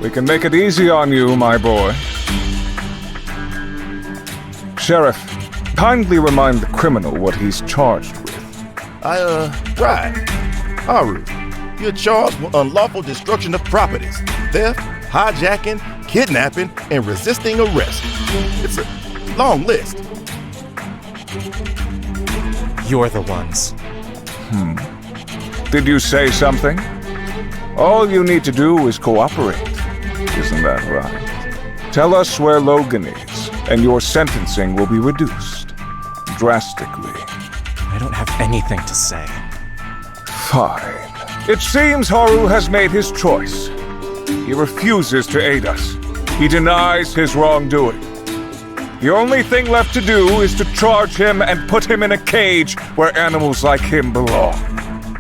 We can make it easy on you, my boy. Sheriff, kindly remind the criminal what he's charged with. Right. Haru, you're charged with unlawful destruction of properties, theft, hijacking, kidnapping, and resisting arrest. It's a long list. You're the ones. Did you say something? All you need to do is cooperate. Isn't that right? Tell us where Logan is, and your sentencing will be reduced. Drastically. I don't have anything to say. Fine. It seems Haru has made his choice. He refuses to aid us. He denies his wrongdoing. The only thing left to do is to charge him and put him in a cage where animals like him belong.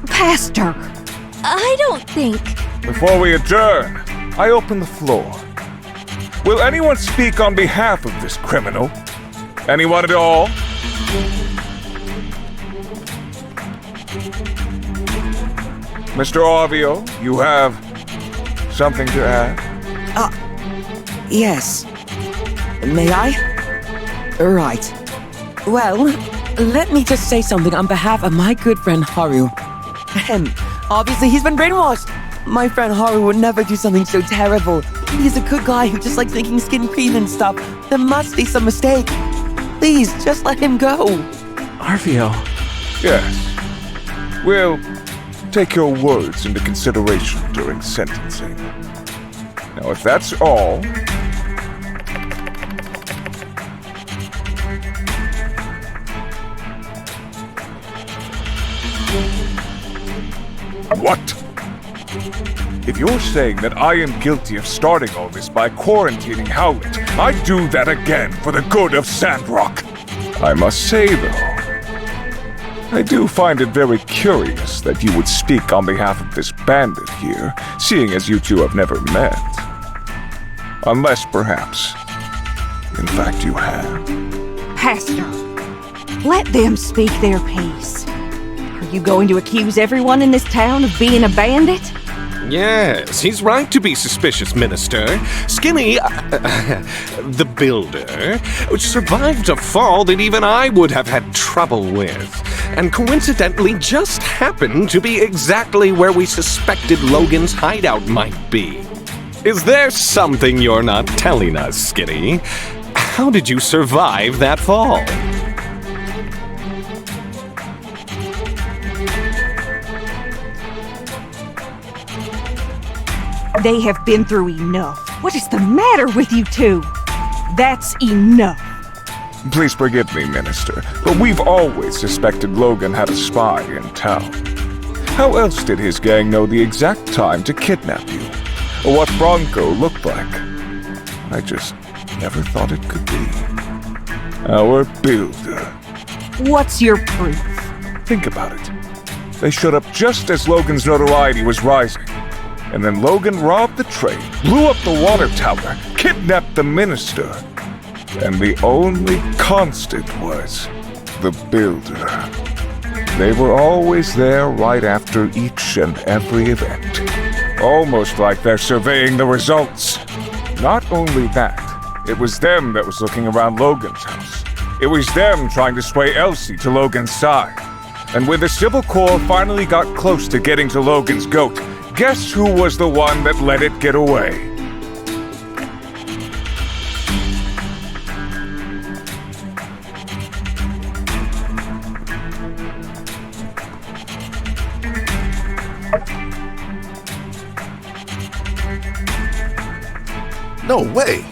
Pastor, I don't think... Before we adjourn, I open the floor. Will anyone speak on behalf of this criminal? Anyone at all? Mr. Orvio, you have something to add? Yes. May I? Right. Well, let me just say something on behalf of my good friend Haru. Obviously he's been brainwashed. My friend Haru would never do something so terrible. He's a good guy who just likes making skin cream and stuff. There must be some mistake. Please, just let him go. Arvio. Yes. We'll take your words into consideration during sentencing. Now, if that's all... What? If you're saying that I am guilty of starting all this by quarantining Howlett, I'd do that again for the good of SANDROCK. I must say, though, I do find it very curious that you would speak on behalf of this bandit here, seeing as you two have never met. Unless, perhaps, in fact you have. Pastor, let them speak their piece. Are you going to accuse everyone in this town of being a bandit? Yes, he's right to be suspicious, Minister. Skinny, the builder, survived a fall that even I would have had trouble with, and coincidentally just happened to be exactly where we suspected Logan's hideout might be. Is there something you're not telling us, Skinny? How did you survive that fall? They have been through enough. What is the matter with you two? That's enough. Please forgive me, Minister, but we've always suspected Logan had a spy in town. How else did his gang know the exact time to kidnap you? Or what Bronco looked like? I just never thought it could be. Our builder. What's your proof? Think about it. They showed up just as Logan's notoriety was rising. And then Logan robbed the train, blew up the water tower, kidnapped the minister. And the only constant was the builder. They were always there right after each and every event. Almost like they're surveying the results. Not only that, it was them that was looking around Logan's house. It was them trying to sway Elsie to Logan's side. And when the Civil Corps finally got close to getting to Logan's goat, guess who was the one that let it get away? No way.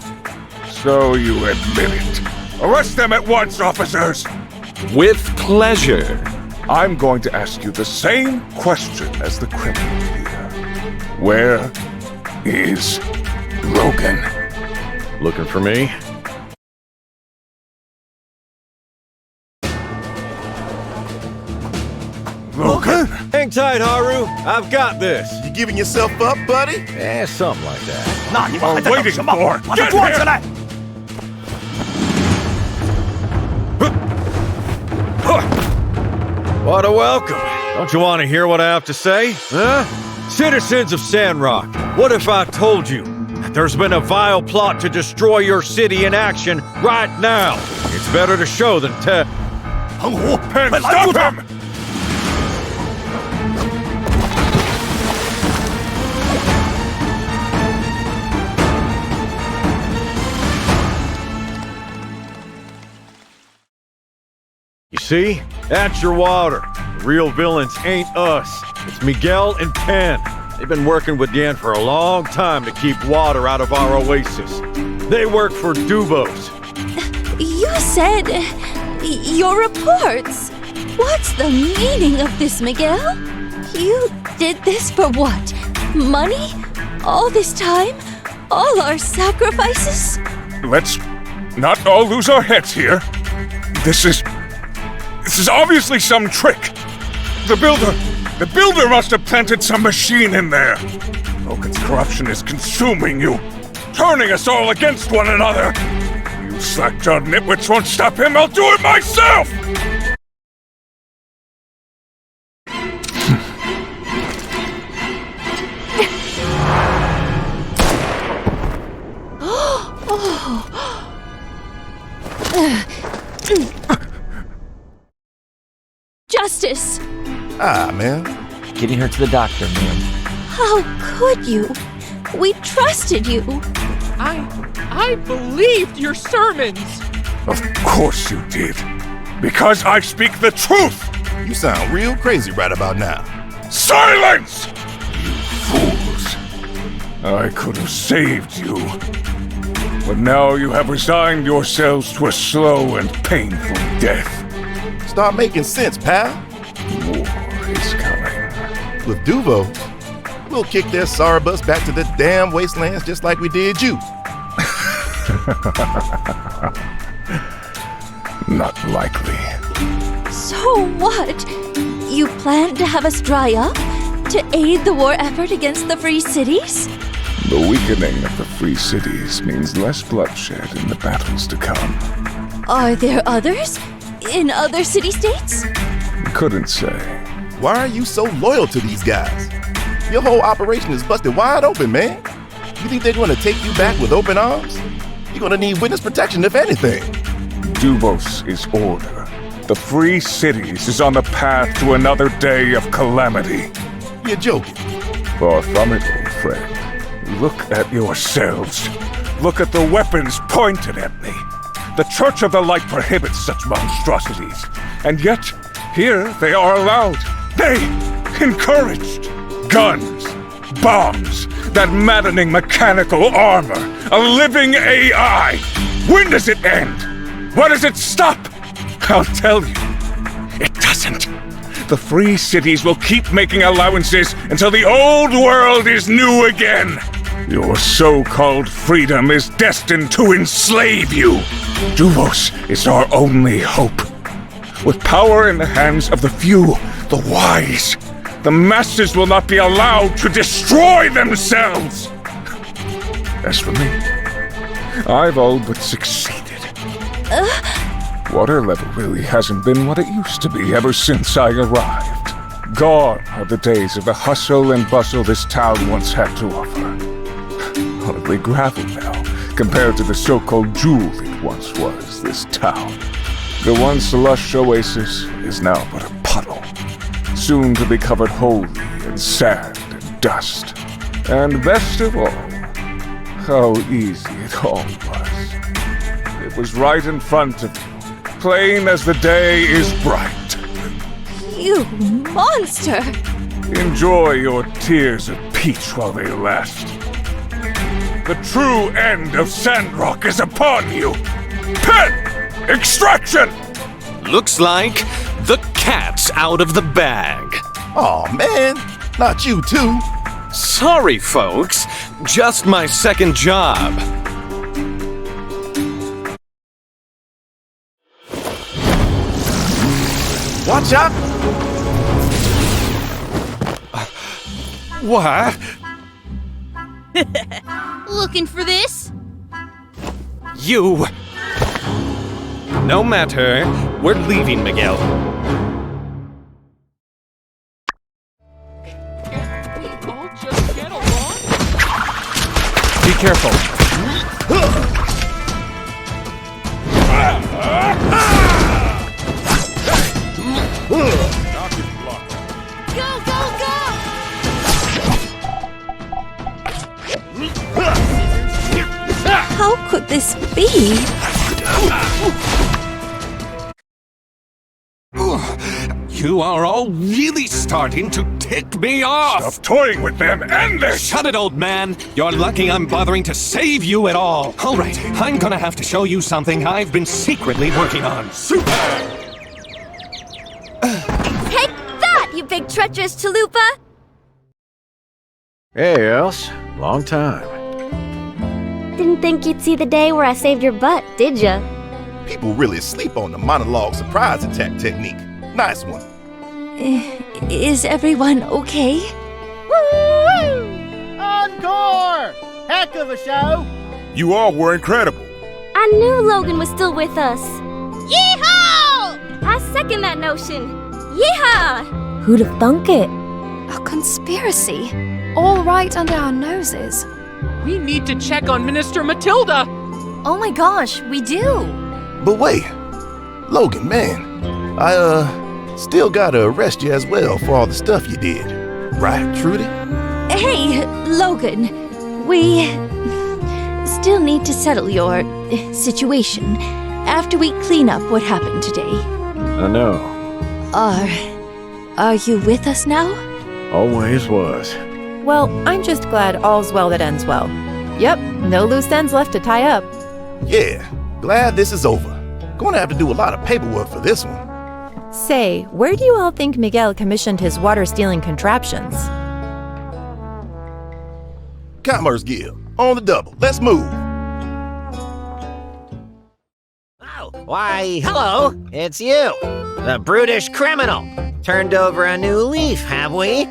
So you admit it. Arrest them at once, officers! With pleasure. I'm going to ask you the same question as the criminal here. Where is Logan? Looking for me? Logan? Hang tight, Haru. I've got this. You giving yourself up, buddy? Something like that. I'm waiting for. Get here! What a welcome. Don't you want to hear what I have to say? Huh? Citizens of Sandrock, what if I told you There's been a vile plot to destroy your city in action right now. It's better to show than tell. Pen, stop him! You see? That's your water. The real villains ain't us. It's Miguel and Pen. They've been working with Dan for a long time to keep water out of our oasis. They work for Dubos. You said your reports. What's the meaning of this, Miguel? You did this for what? Money? All this time? All our sacrifices? Let's not all lose our heads here. This is obviously some trick. The builder must have planted some machine in there. Logan's corruption is consuming you, turning us all against one another. You slack-jawed nitwits won't stop him. I'll do it myself! Justice! Ah, man. Getting her to the doctor, ma'am. How could you? We trusted you. I believed your sermons. Of course you did. Because I speak the truth! You sound real crazy right about now. Silence! You fools! I could have saved you. But now you have resigned yourselves to a slow and painful death. Start making sense, pal. War is coming. With Duvo, we'll kick their sorry butts back to the damn wastelands just like we did you. Not likely. So what? You plan to have us dry up? To aid the war effort against the free cities? The weakening of the free cities means less bloodshed in the battles to come. Are there others? In other city-states? Couldn't say. Why are you so loyal to these guys? Your whole operation is busted wide open, man. You think they're going to take you back with open arms? You're going to need witness protection, if anything. Duvos is order. The free cities is on the path to another day of calamity. You're joking. Far from it, old friend. Look at yourselves. Look at the weapons pointed at me. The Church of the Light prohibits such monstrosities. And yet, here they are allowed. They encouraged. Guns, bombs, that maddening mechanical armor, a living AI. When does it end? When does it stop? I'll tell you. It doesn't. The free cities will keep making allowances until the old world is new again. Your so-called freedom is destined to enslave you. Duvos is our only hope. With power in the hands of the few, the wise, the masses will not be allowed to destroy themselves. As for me, I've all but succeeded. Water level really hasn't been what it used to be ever since I arrived. Gone are the days of the hustle and bustle this town once had to offer. Hardly gravel now, compared to the so-called jewel it once was, this town. The once lush oasis is now but a puddle, soon to be covered wholly in sand and dust. And best of all, how easy it all was. It was right in front of you, plain as the day is bright. You monster! Enjoy your tears of peach while they last. The true end of SANDROCK is upon you! Pen! Extraction! Looks like the cat's out of the bag. Aw, man. Not you, too. Sorry, folks. Just my second job. Watch out! What? Looking for this? You... No matter. We're leaving, Miguel. We all just get along? Be careful. Go, go, go! How could this be? You are all really starting to tick me off! Stop toying with them and this! Shut it, old man! You're lucky I'm bothering to save you at all! Alright, I'm gonna have to show you something I've been secretly working on. Take that, you big treacherous chalupa! Hey, Els. Long time. Didn't think you'd see the day where I saved your butt, did ya? People really sleep on the monologue surprise attack technique. Nice one. Is everyone okay? Woo! Encore! Heck of a show! You all were incredible. I knew Logan was still with us. Yeehaw! I second that notion. Yeehaw! Who'd have thunk it? A conspiracy. All right under our noses. We need to check on Minister Matilda. Oh my gosh, we do. But wait, Logan, man, I still gotta arrest you as well for all the stuff you did. Right, Trudy? Hey, Logan, we still need to settle your situation after we clean up what happened today. I know. Are you with us now? Always was. Well, I'm just glad all's well that ends well. Yep, no loose ends left to tie up. Yeah, glad this is over. Gonna have to do a lot of paperwork for this one. Say, where do you all think Miguel commissioned his water-stealing contraptions? Commerce Guild, on the double. Let's move. Oh, why, hello, it's you, the brutish criminal. Turned over a new leaf, have we?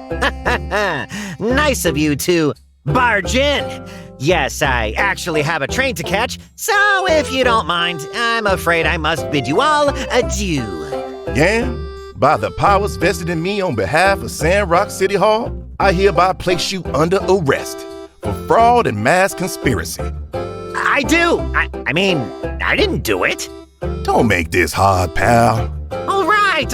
Nice of you to barge in. Yes, I actually have a train to catch, so if you don't mind, I'm afraid I must bid you all adieu. Yan, by the powers vested in me on behalf of SANDROCK City Hall, I hereby place you under arrest for fraud and mass conspiracy. I do. I mean, I didn't do it. Don't make this hard, pal.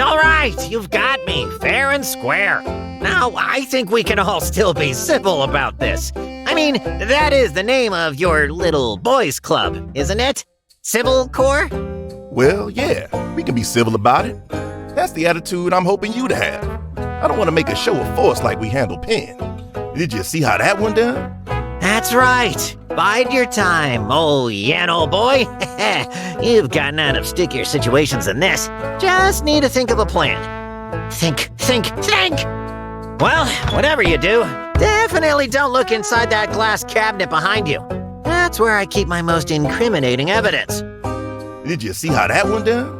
All right, you've got me, fair and square. Now, I think we can all still be civil about this. I mean, that is the name of your little boys' club, isn't it? Civil Corps? Well, yeah, we can be civil about it. That's the attitude I'm hoping you'd have. I don't want to make a show of force like we handle Penn. Did you see how that went down? That's right. Bide your time, old Yano boy. You've gotten out of stickier situations than this. Just need to think of a plan. Think! Well, whatever you do, definitely don't look inside that glass cabinet behind you. That's where I keep my most incriminating evidence. Did you see how that went down?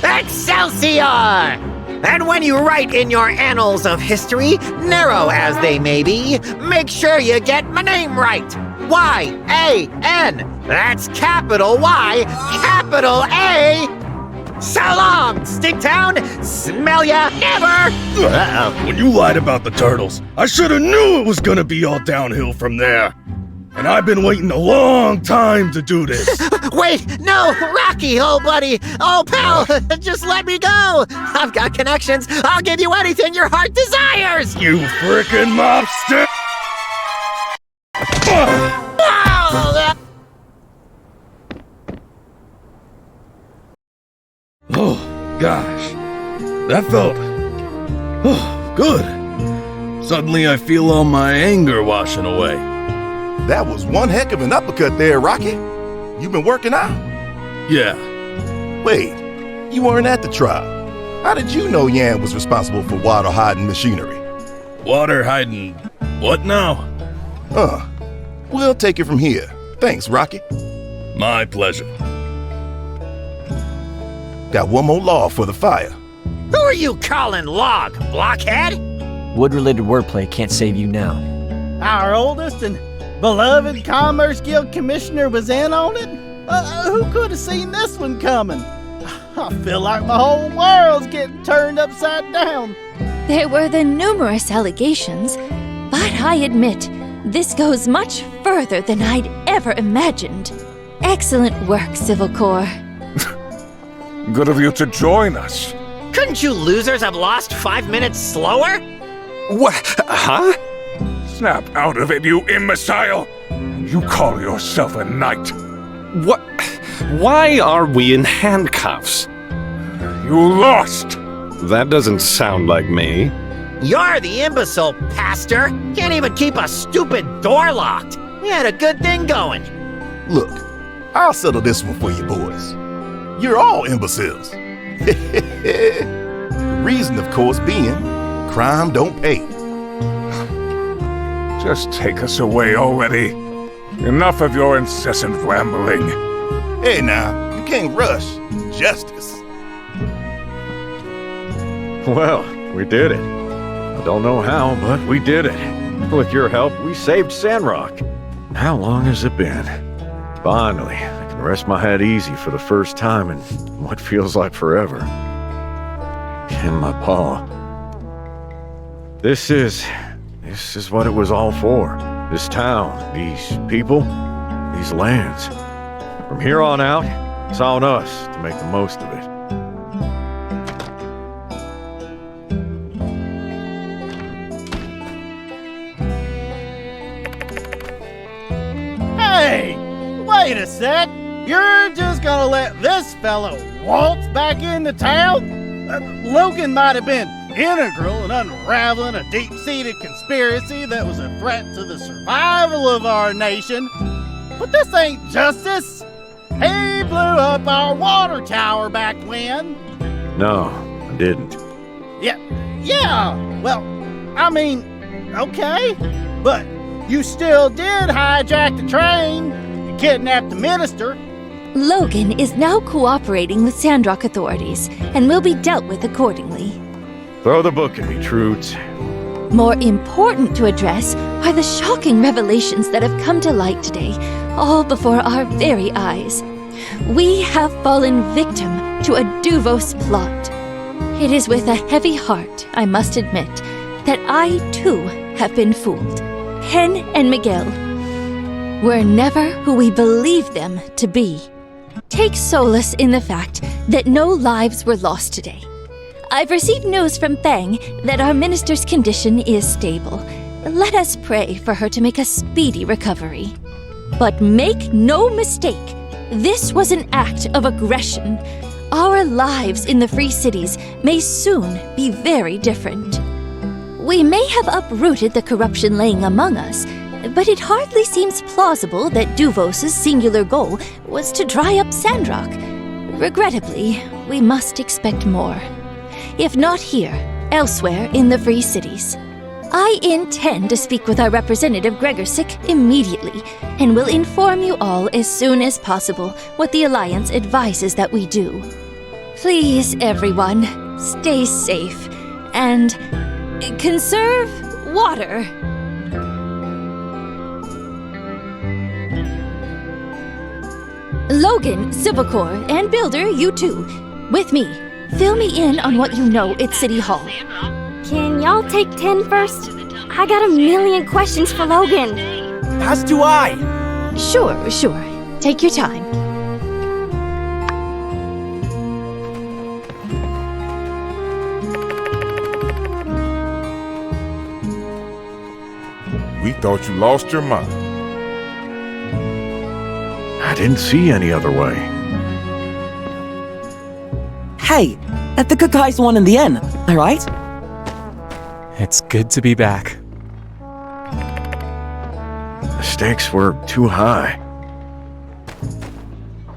Excelsior! And when you write in your annals of history, narrow as they may be, make sure you get my name right. Y-A-N. That's capital Y, capital A. So long, Stinktown. Smell ya never. Uh-oh. When you lied about the turtles, I should have knew it was gonna be all downhill from there. And I've been waiting a long time to do this. Wait, no, Rocky, old buddy, old pal, just let me go. I've got connections. I'll give you anything your heart desires. You frickin' mobster! Oh, gosh. That felt... good. Suddenly I feel all my anger washing away. That was one heck of an uppercut there, Rocky. You been working out? Yeah. Wait, you weren't at the trial. How did you know Yan was responsible for water hiding machinery? Water hiding what now? We'll take it from here. Thanks, Rocky. My pleasure. Got one more law for the fire. Who are you calling Log, blockhead? Wood-related wordplay can't save you now. Our oldest and beloved Commerce Guild Commissioner was in on it? Who could have seen this one coming? I feel like my whole world's getting turned upside down. There were the numerous allegations, but I admit, this goes much further than I'd ever imagined. Excellent work, Civil Corps. Good of you to join us. Couldn't you losers have lost 5 minutes slower? What? Huh? Snap out of it, you imbecile! You call yourself a knight. What? Why are we in handcuffs? You lost! That doesn't sound like me. You're the imbecile, Pastor. Can't even keep a stupid door locked. We had a good thing going. Look, I'll settle this one for you boys. You're all imbeciles. The reason, of course, being crime don't pay. Just take us away already. Enough of your incessant rambling. Hey now, you can't rush justice. Well, we did it. I don't know how, but we did it. With your help, we saved SANDROCK. How long has it been? Finally, I can rest my head easy for the first time in what feels like forever. In my paw. This is what it was all for. This town, these people, these lands. From here on out, it's on us to make the most of it. Hey, wait a sec. You're just gonna let this fellow waltz back into town? Logan might have been integral in unraveling a deep-seated conspiracy that was a threat to the survival of our nation, but this ain't justice. He blew up our water tower back when. No, I didn't. Yeah, well, I mean, okay, but you still did hijack the train, you kidnapped the minister. Logan is now cooperating with SANDROCK authorities and will be dealt with accordingly. Throw the book at me, Trudes. More important to address are the shocking revelations that have come to light today, all before our very eyes. We have fallen victim to a Duvos plot. It is with a heavy heart, I must admit, that I too have been fooled. Hen and Miguel were never who we believed them to be. Take solace in the fact that no lives were lost today. I've received news from Fang that our minister's condition is stable. Let us pray for her to make a speedy recovery. But make no mistake, this was an act of aggression. Our lives in the Free Cities may soon be very different. We may have uprooted the corruption laying among us, but it hardly seems plausible that Duvos' singular goal was to dry up SANDROCK. Regrettably, we must expect more. If not here, elsewhere in the Free Cities. I intend to speak with our representative Gregorsic immediately, and will inform you all as soon as possible what the Alliance advises that we do. Please, everyone, stay safe, and conserve water. Logan, Civil Corps, and Builder, you too. With me. Fill me in on what you know at City Hall. Can y'all take 10 first? I got a million questions for Logan. As do I. Sure. Take your time. We thought you lost your mind. I didn't see any other way. Hey, the good guys won in the end, all right? It's good to be back. The stakes were too high.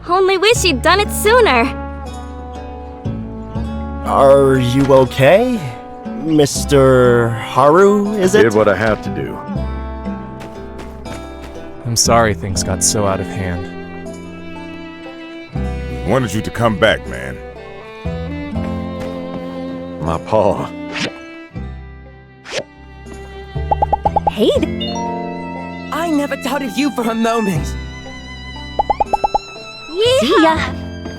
Only wish you'd done it sooner. Are you okay? Mr. Haru, is it? Did what I had to do. I'm sorry things got so out of hand. We wanted you to come back, man. My paw. hate it. I never doubted you for a moment. Yeah. See ya.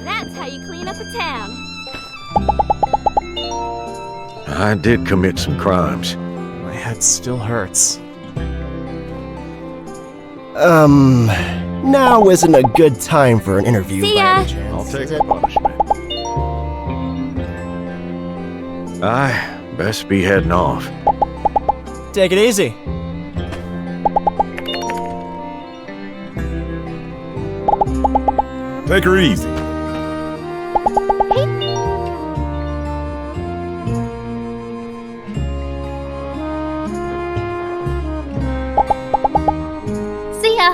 That's how you clean up a town. I did commit some crimes. My head still hurts. Now isn't a good time for an interview. See by ya. any chance, I'll take is the it? punishment. I best be heading off. Take it easy. Take her easy. See ya.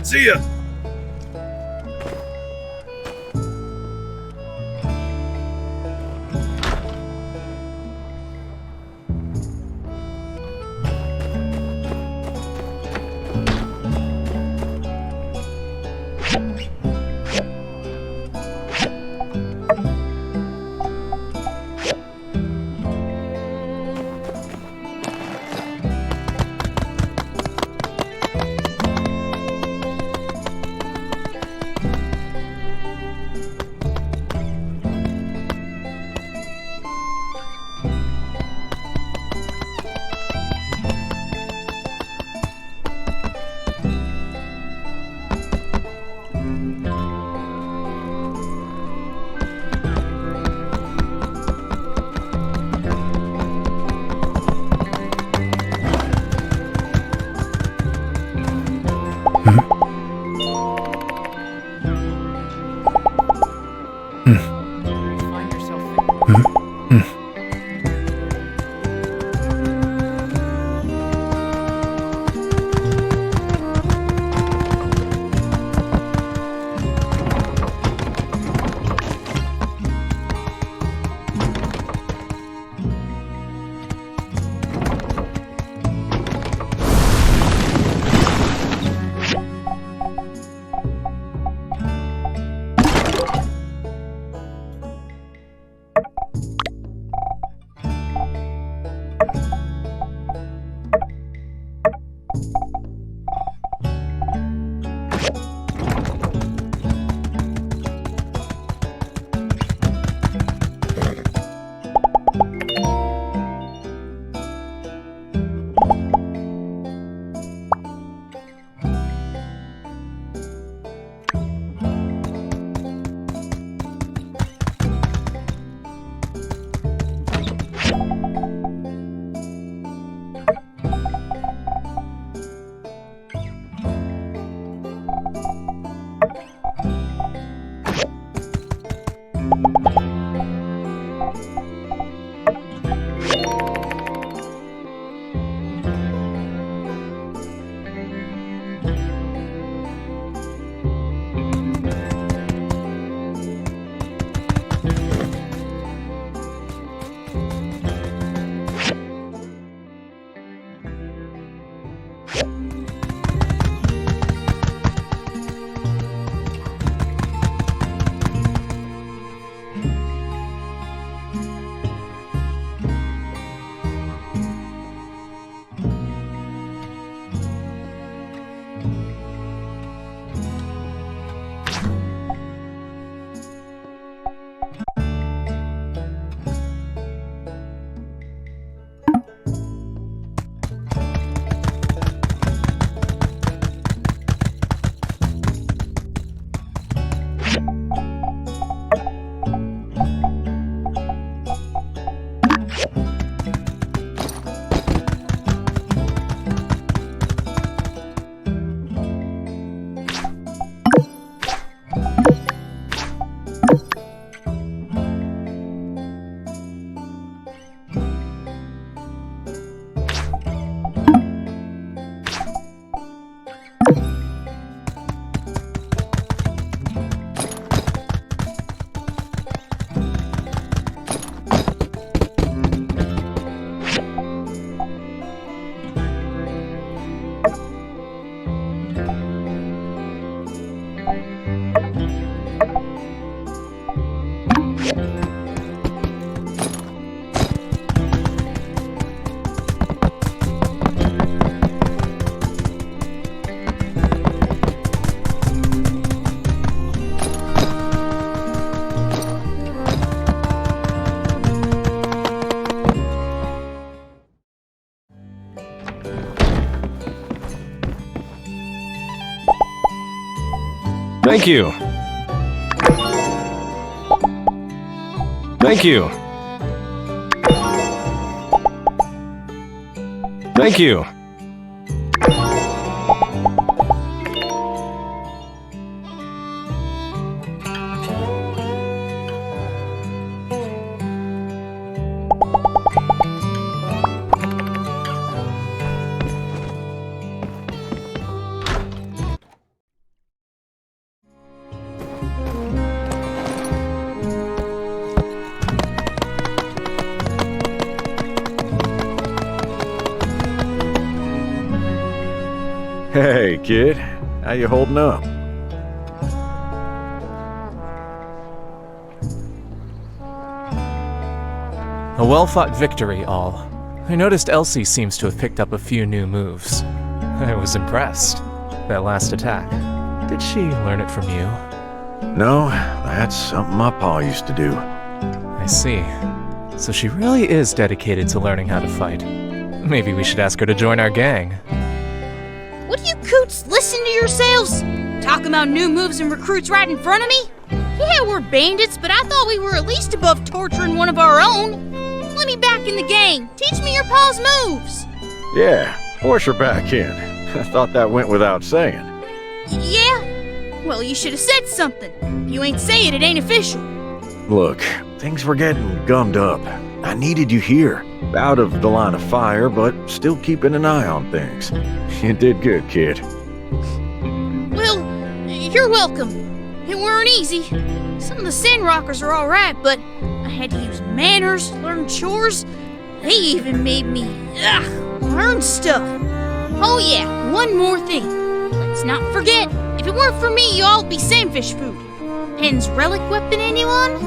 See ya! Thank you. Thank you. Thank you. Hey, kid. How you holding up? A well-fought victory, all. I noticed Elsie seems to have picked up a few new moves. I was impressed. That last attack. Did she learn it from you? No, that's something my pa used to do. I see. So she really is dedicated to learning how to fight. Maybe we should ask her to join our gang. What do you coots listen to yourselves? Talking about new moves and recruits right in front of me? Yeah, we're bandits, but I thought we were at least above torturing one of our own. Let me back in the gang. Teach me your pa's moves. Yeah, force her back in. I thought that went without saying. Yeah? Well, you should have said something. If you ain't say it, it ain't official. Look, things were getting gummed up. I needed you here. Out of the line of fire, but still keeping an eye on things. You did good, kid. Well, you're welcome. It weren't easy. Some of the SANDROCKers are alright, but I had to use manners, learn chores. They even made me, learn stuff. Oh yeah, one more thing. Let's not forget, if it weren't for me, y'all'd be sandfish food. Pen's relic weapon, anyone?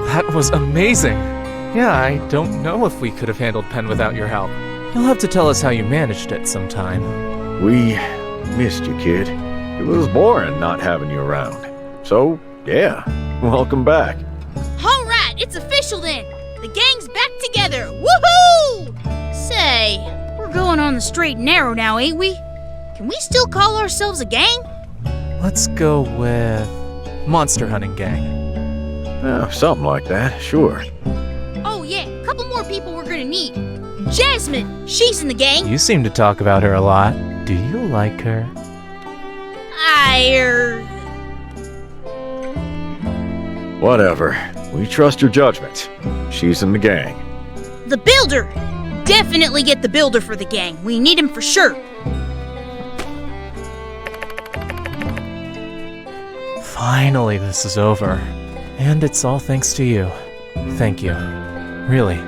That was amazing! Yeah, I don't know if we could have handled Pen without your help. You'll have to tell us how you managed it sometime. We missed you, kid. It was boring not having you around. So, yeah, welcome back. Alright, it's official then. The gang's back together. Woohoo! Say, we're going on the straight and narrow now, ain't we? Can we still call ourselves a gang? Let's go with Monster Hunting Gang. Something like that, sure. Oh yeah, a couple more people we're gonna need. Jasmine, she's in the gang. You seem to talk about her a lot. Do you like her? Whatever. We trust your judgment. She's in the gang. The Builder! Definitely get the Builder for the gang. We need him for sure. Finally, this is over. And it's all thanks to you. Thank you. Really.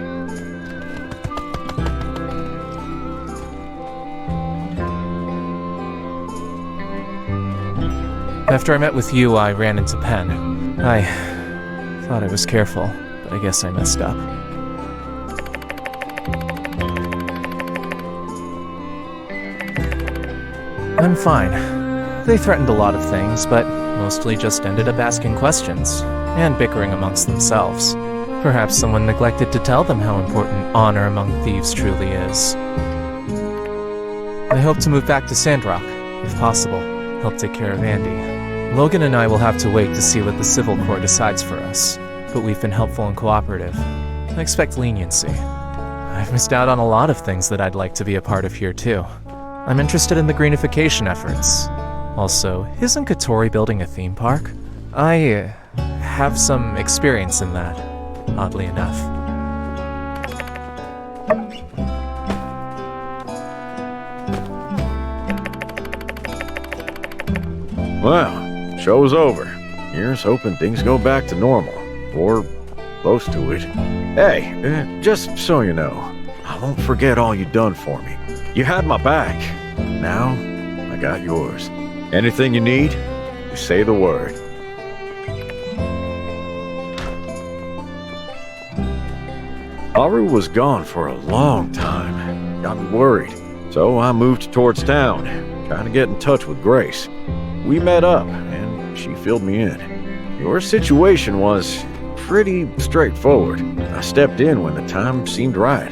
After I met with you, I ran into Pen. I thought I was careful, but I guess I messed up. I'm fine. They threatened a lot of things, but mostly just ended up asking questions and bickering amongst themselves. Perhaps someone neglected to tell them how important honor among thieves truly is. I hope to move back to SANDROCK, if possible. Help take care of Andy. Logan and I will have to wait to see what the Civil Corps decides for us, but we've been helpful and cooperative. I expect leniency. I've missed out on a lot of things that I'd like to be a part of here too. I'm interested in the greenification efforts. Also, isn't Katori building a theme park? I have some experience in that, oddly enough. Well, show's over. Here's hoping things go back to normal, or close to it. Hey, just so you know, I won't forget all you done for me. You had my back. Now, I got yours. Anything you need, just say the word. Haru was gone for a long time. Got me worried. So I moved towards town, trying to get in touch with Grace. We met up, and she filled me in. Your situation was pretty straightforward. I stepped in when the time seemed right.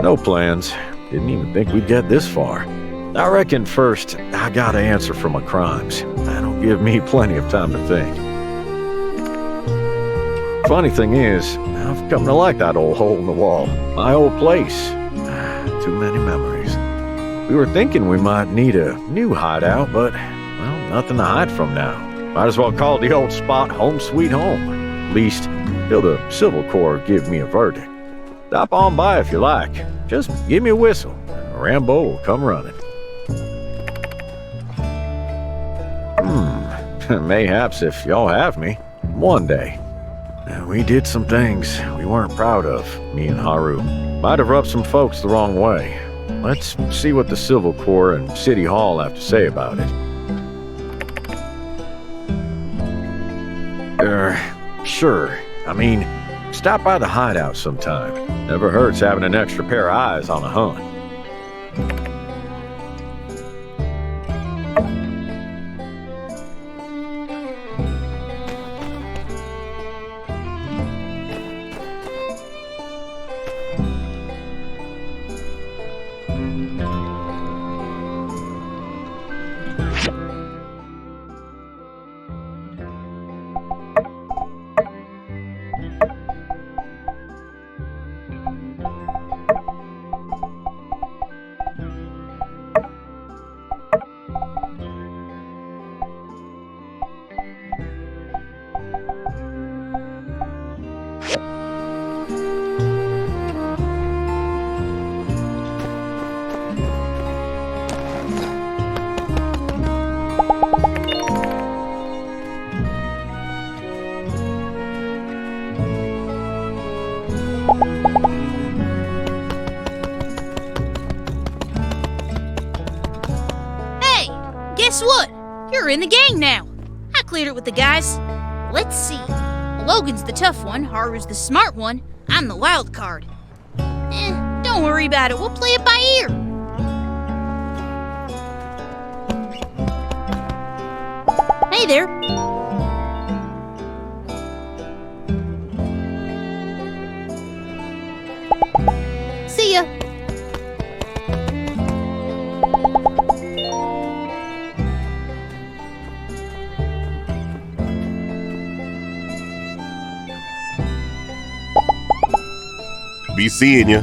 No plans. Didn't even think we'd get this far. I reckon first I gotta answer for my crimes. That'll give me plenty of time to think. Funny thing is, I've come to like that old hole in the wall. My old place. Too many memories. We were thinking we might need a new hideout, but, well, nothing to hide from now. Might as well call the old spot home sweet home. At least, till the Civil Corps give me a verdict. Stop on by if you like. Just give me a whistle, and Rambo will come running. Mayhaps if y'all have me, one day. We did some things we weren't proud of, me and Haru. Might have rubbed some folks the wrong way. Let's see what the Civil Corps and City Hall have to say about it. Sure. I mean, stop by the hideout sometime. Never hurts having an extra pair of eyes on a hunt. Guess what? You're in the gang now. I cleared it with the guys. Let's see. Logan's the tough one, Haru's the smart one, I'm the wild card. Don't worry about it, we'll play it by ear. Hey there. See ya. Be seeing you.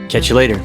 Catch you later.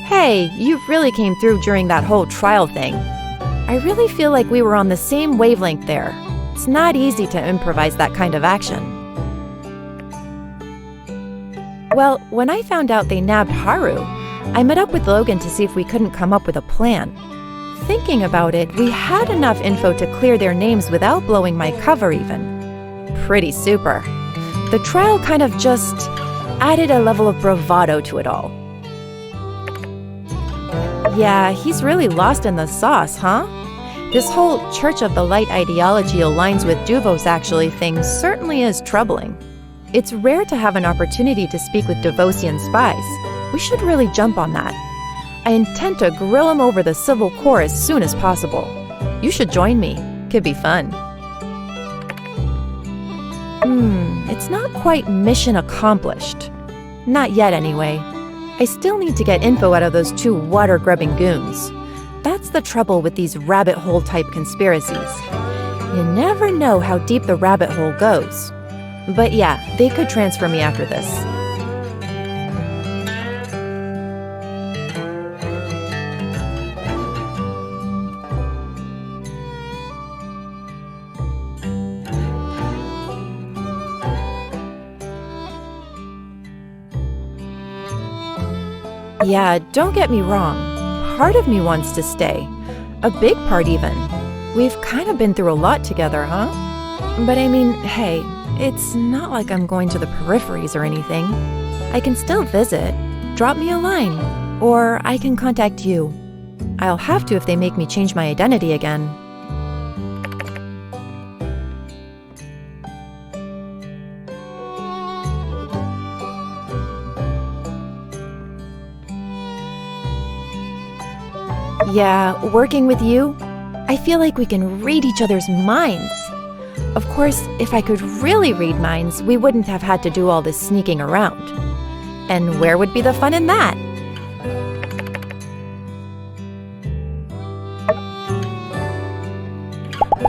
Hey, you really came through during that whole trial thing. I really feel like we were on the same wavelength there. It's not easy to improvise that kind of action. Well, when I found out they nabbed Haru, I met up with Logan to see if we couldn't come up with a plan. Thinking about it, we had enough info to clear their names without blowing my cover even. Pretty super. The trial kind of just added a level of bravado to it all. Yeah, he's really lost in the sauce, huh? This whole Church of the Light ideology aligns with Duvos actually thing certainly is troubling. It's rare to have an opportunity to speak with Devosian spies. We should really jump on that. I intend to grill him over the Civil Corps as soon as possible. You should join me. Could be fun. It's not quite mission accomplished. Not yet, anyway. I still need to get info out of those 2 water-grubbing goons. That's the trouble with these rabbit hole type conspiracies. You never know how deep the rabbit hole goes. But yeah, they could transfer me after this. Yeah, don't get me wrong. Part of me wants to stay. A big part even. We've kind of been through a lot together, huh? But I mean, hey, it's not like I'm going to the peripheries or anything. I can still visit. Drop me a line. Or I can contact you. I'll have to if they make me change my identity again. Yeah, working with you, I feel like we can read each other's minds. Of course, if I could really read minds, we wouldn't have had to do all this sneaking around. And where would be the fun in that?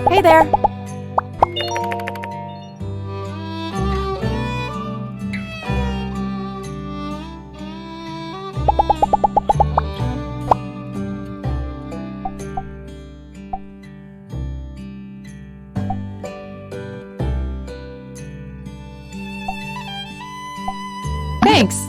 Hey there! Thanks.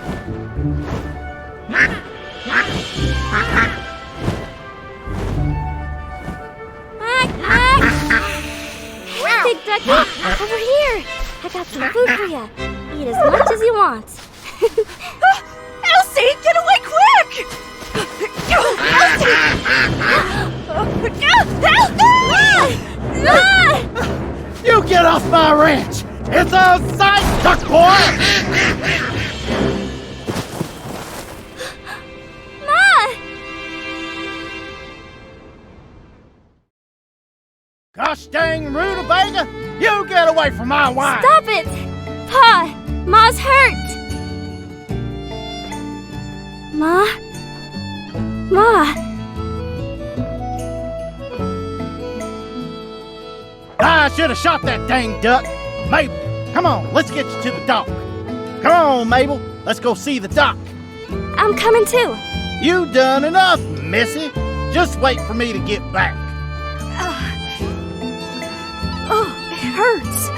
Hey, Big Ducky, over here. I got some food for you. Eat as much as you want. Elsie, get away quick! You get off my ranch! It's a sight, duck boy! Gosh dang rutabaga! You get away from my wine! Stop it! Pa! Ma's hurt! Ma? Ma? I should have shot that dang duck! Mabel, come on, let's get you to the dock. Come on, Mabel, let's go see the dock. I'm coming too. You done enough, Missy. Just wait for me to get back. Oh, it hurts.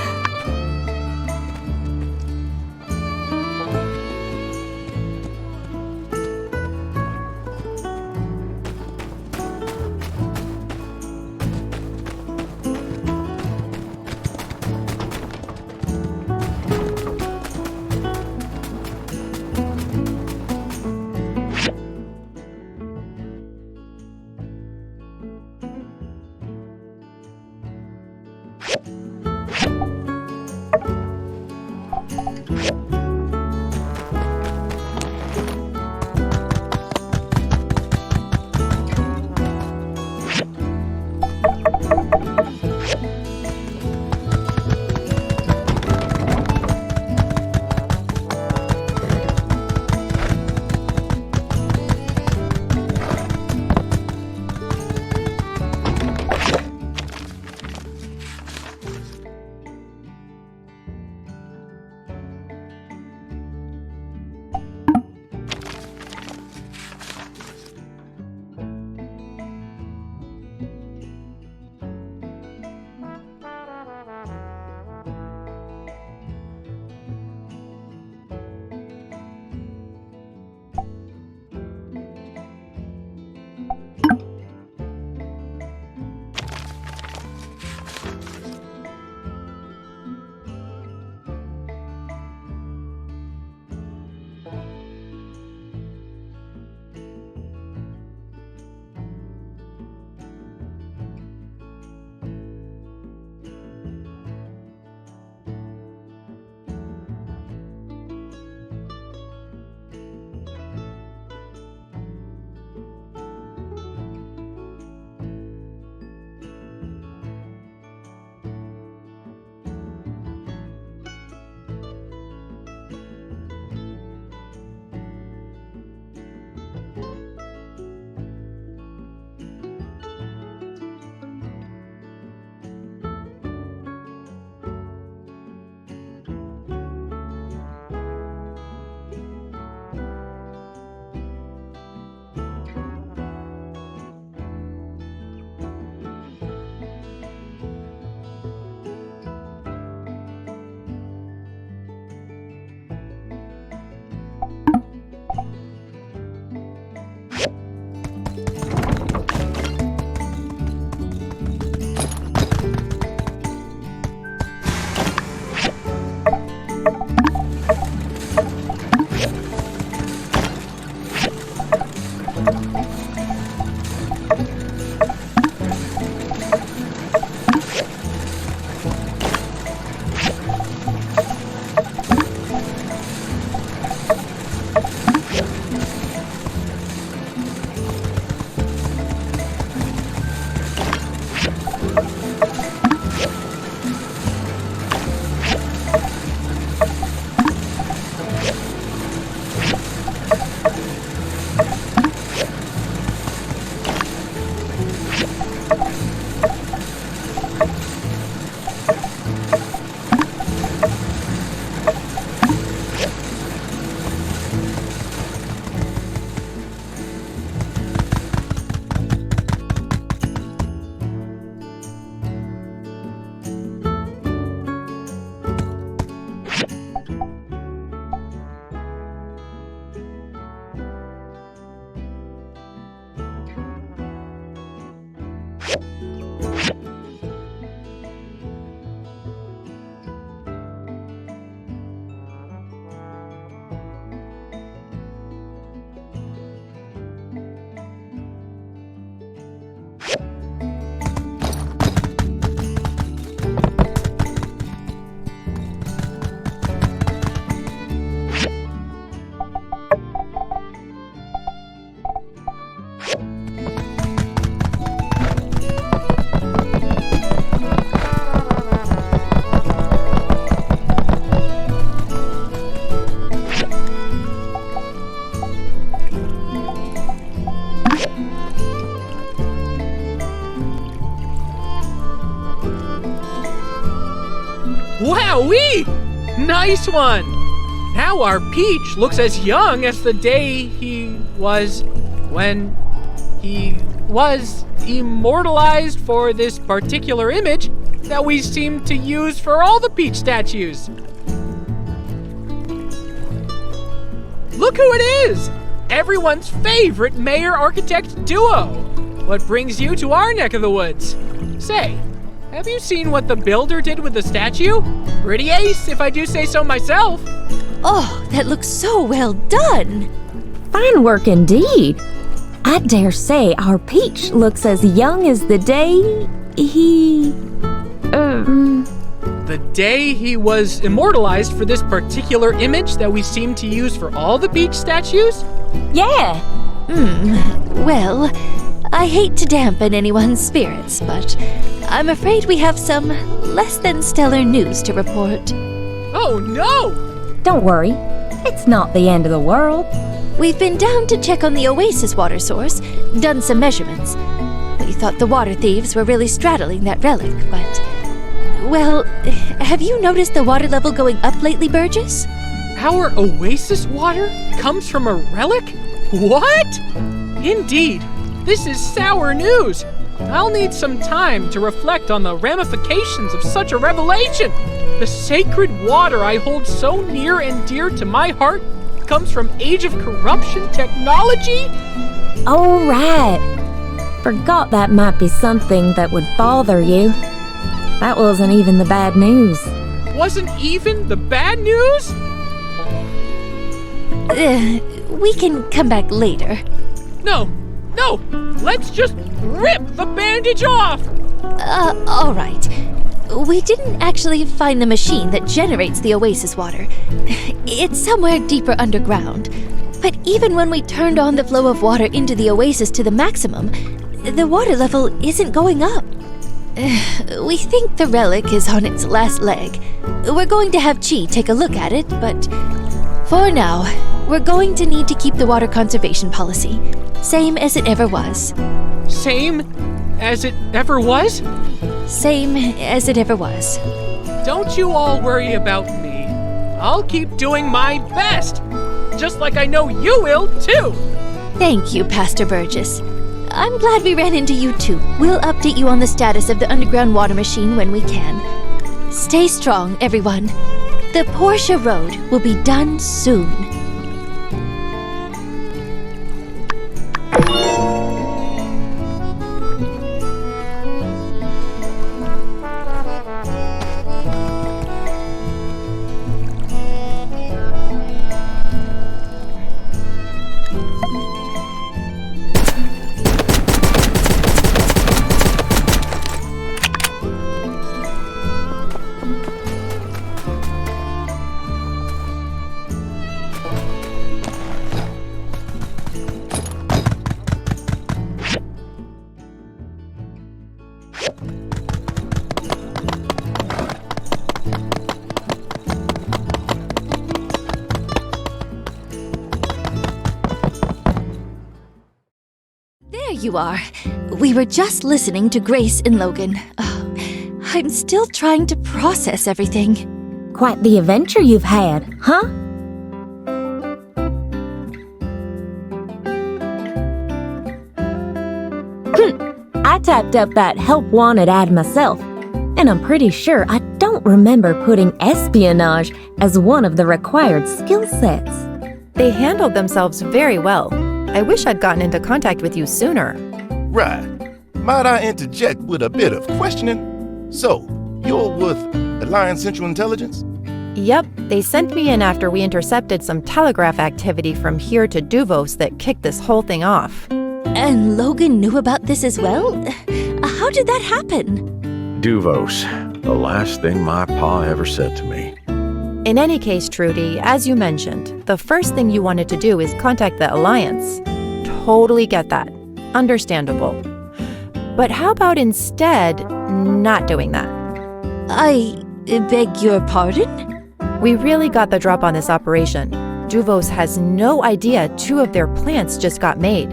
Wee! Nice one! Now our Peach looks as young as the day when he was immortalized for this particular image that we seem to use for all the Peach statues. Look who it is! Everyone's favorite mayor-architect duo! What brings you to our neck of the woods? Say, have you seen what the builder did with the statue? Pretty ace, if I do say so myself. Oh, that looks so well done! Fine work indeed. I dare say our Peach looks as young as the day The day he was immortalized for this particular image that we seem to use for all the Peach statues? Yeah. Well, I hate to dampen anyone's spirits, but I'm afraid we have some less than stellar news to report. Oh no! Don't worry, it's not the end of the world. We've been down to check on the oasis water source, done some measurements. We thought the water thieves were really straddling that relic, but... Well, have you noticed the water level going up lately, Burgess? Our oasis water comes from a relic? What? Indeed, this is sour news. I'll need some time to reflect on the ramifications of such a revelation. The sacred water I hold so near and dear to my heart comes from Age of Corruption technology? All right. Forgot that might be something that would bother you. That wasn't even the bad news. Wasn't even the bad news? We can come back later. No, let's just rip the bandage off! All right. We didn't actually find the machine that generates the oasis water. It's somewhere deeper underground. But even when we turned on the flow of water into the oasis to the maximum, the water level isn't going up. We think the relic is on its last leg. We're going to have Chi take a look at it, but for now, we're going to need to keep the water conservation policy, same as it ever was. Same as it ever was? Same as it ever was. Don't you all worry about me. I'll keep doing my best, just like I know you will, too. Thank you, Pastor Burgess. I'm glad we ran into you, too. We'll update you on the status of the underground water machine when we can. Stay strong, everyone. The Portia Road will be done soon. You are. We were just listening to Grace and Logan. Oh, I'm still trying to process everything. Quite the adventure you've had, huh? I typed up that help wanted ad myself, and I'm pretty sure I don't remember putting espionage as one of the required skill sets. They handled themselves very well. I wish I'd gotten into contact with you sooner. Right. Might I interject with a bit of questioning? So, you're with Alliance Central Intelligence? Yep, they sent me in after we intercepted some telegraph activity from here to Duvos that kicked this whole thing off. And Logan knew about this as well? How did that happen? Duvos. The last thing my pa ever said to me. In any case, Trudy, as you mentioned, the first thing you wanted to do is contact the Alliance. Totally get that. Understandable. But how about instead not doing that? I beg your pardon? We really got the drop on this operation. Duvos has no idea 2 of their plants just got made.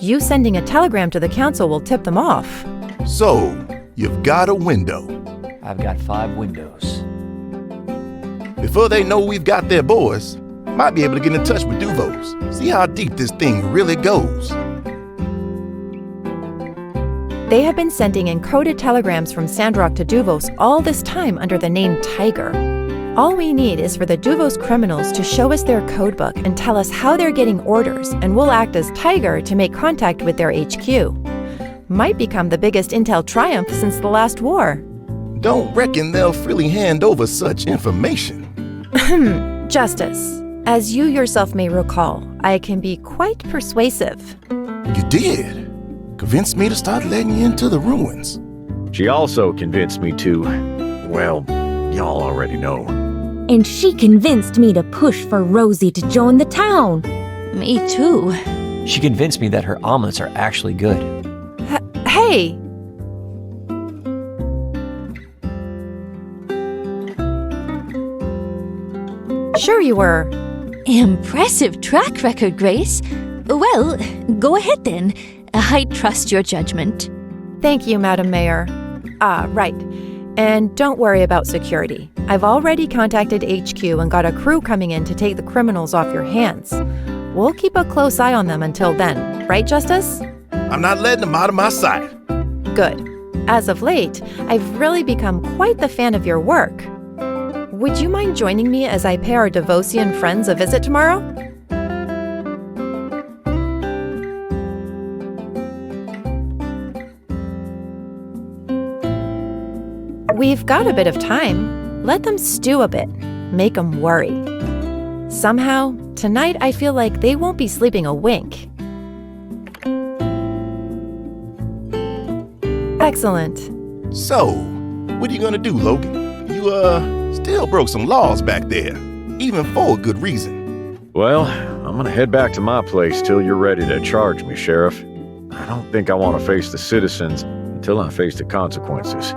You sending a telegram to the council will tip them off. So, you've got a window. I've got 5 windows. Before they know we've got their boys, might be able to get in touch with Duvos. See how deep this thing really goes. They have been sending encoded telegrams from SANDROCK to Duvos all this time under the name Tiger. All we need is for the Duvos criminals to show us their codebook and tell us how they're getting orders, and we'll act as Tiger to make contact with their HQ. Might become the biggest intel triumph since the last war. Don't reckon they'll freely hand over such information. Justice, as you yourself may recall, I can be quite persuasive. You did? Convinced me to start letting you into the ruins. She also convinced me to, well, y'all already know. And she convinced me to push for Rosie to join the town. Me too. She convinced me that her omelets are actually good. Hey! Sure you were. Impressive track record, Grace. Well, go ahead then. I trust your judgment. Thank you, Madam Mayor. Right. And don't worry about security. I've already contacted HQ and got a crew coming in to take the criminals off your hands. We'll keep a close eye on them until then. Right, Justice? I'm not letting them out of my sight. Good. As of late, I've really become quite the fan of your work. Would you mind joining me as I pay our Devosian friends a visit tomorrow? We've got a bit of time. Let them stew a bit. Make them worry. Somehow, tonight I feel like they won't be sleeping a wink. Excellent. So, what are you gonna do, Logan? You, still broke some laws back there, even for a good reason. Well, I'm gonna head back to my place till you're ready to charge me, Sheriff. I don't think I want to face the citizens until I face the consequences.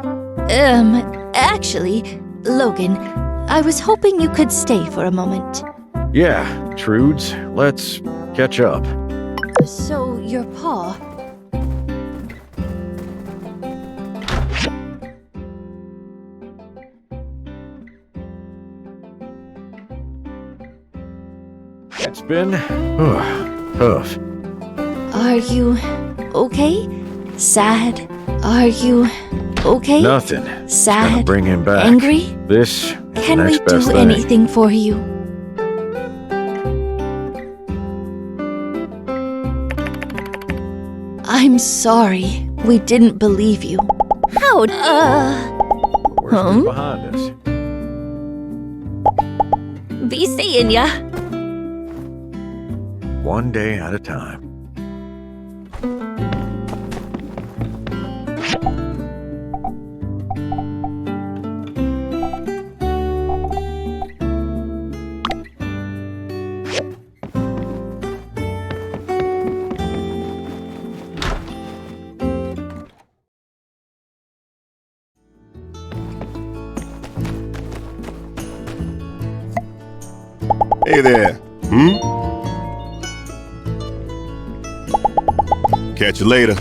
Actually, Logan, I was hoping you could stay for a moment. Yeah, Trudes, let's catch up. So, your paw... It's been tough. Are you okay? Sad? Are you okay? Nothing. Sad? Gotta bring him back. Angry? This is Can the we next best do thing. anything for you? I'm sorry. We didn't believe you. How? Worst is behind us. Be seeing ya. One day at a time. Hey there. Catch you later.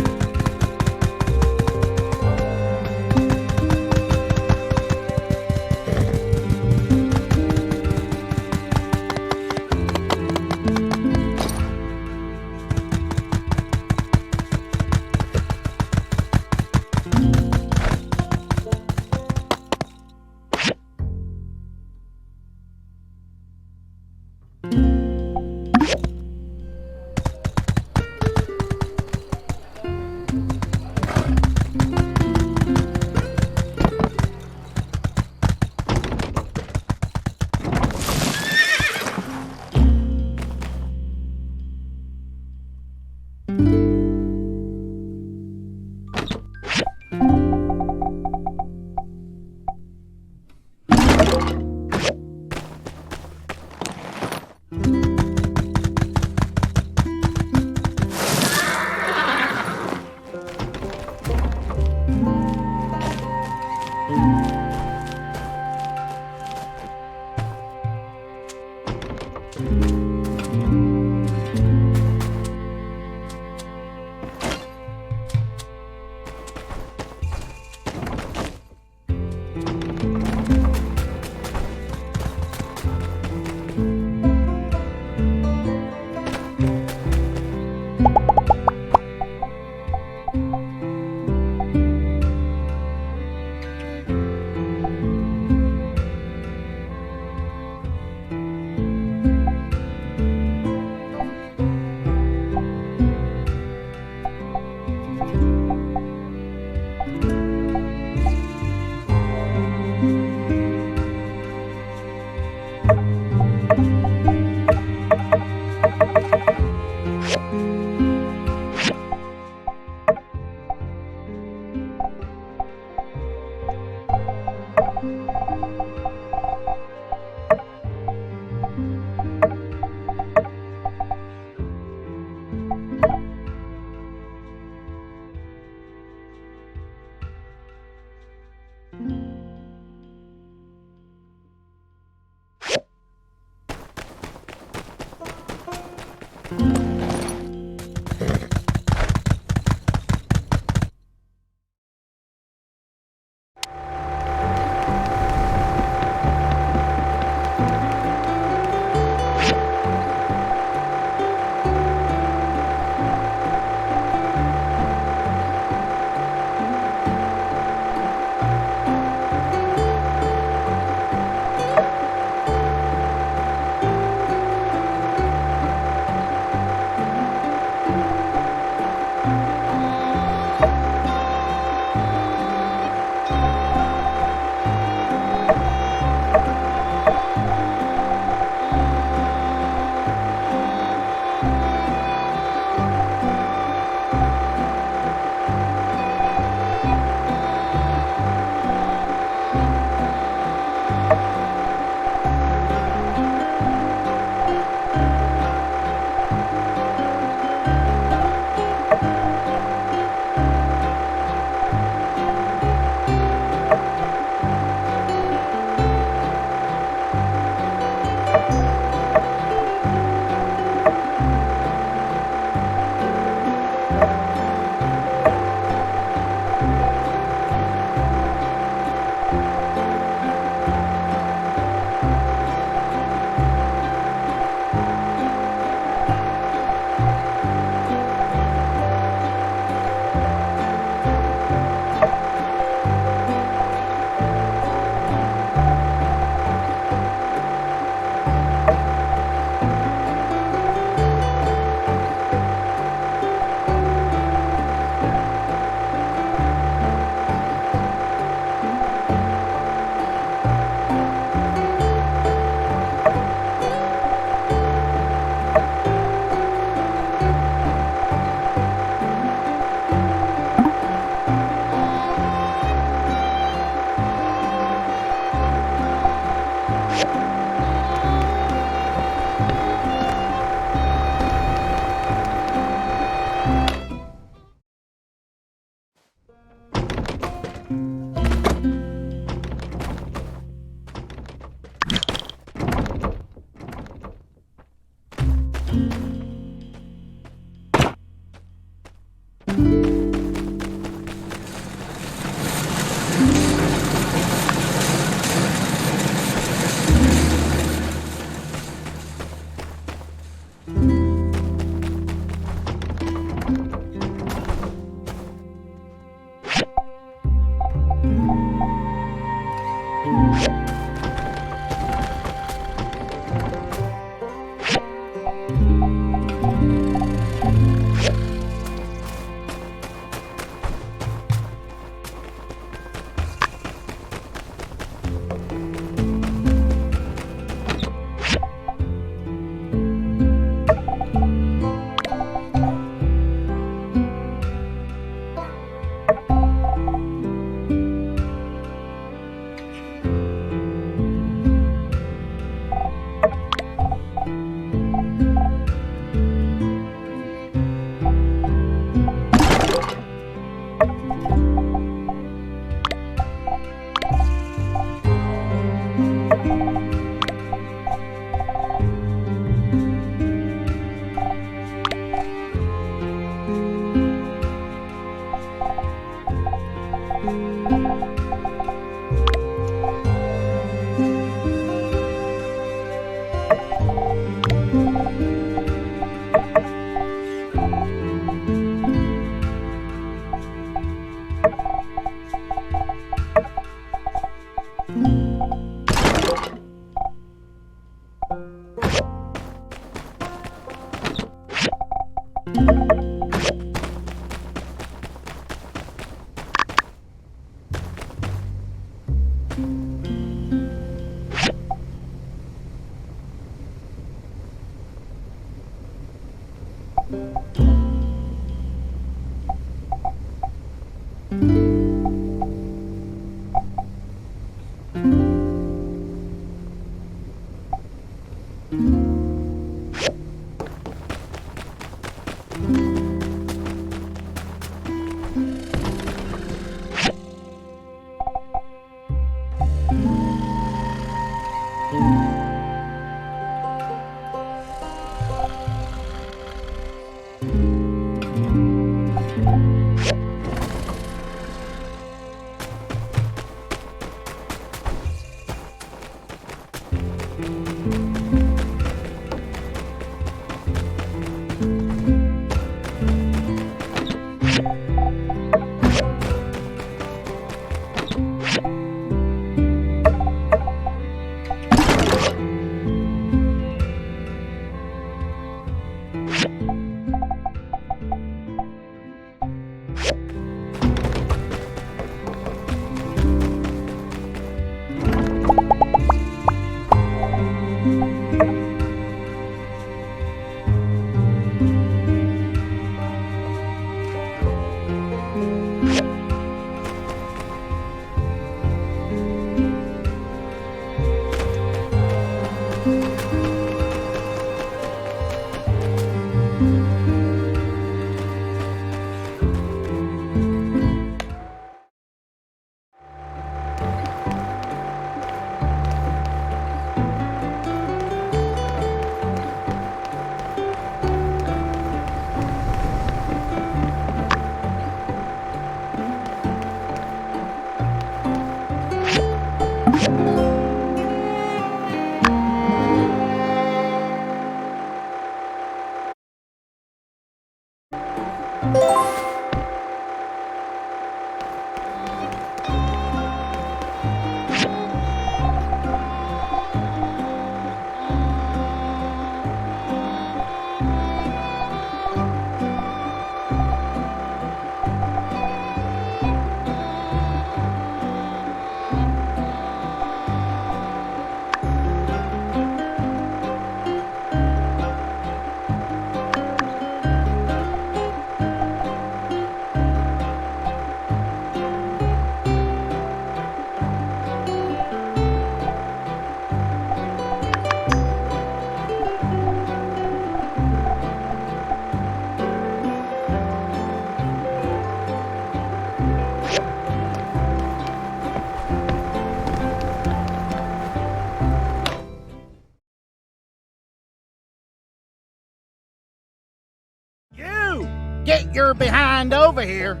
Get your behind over here.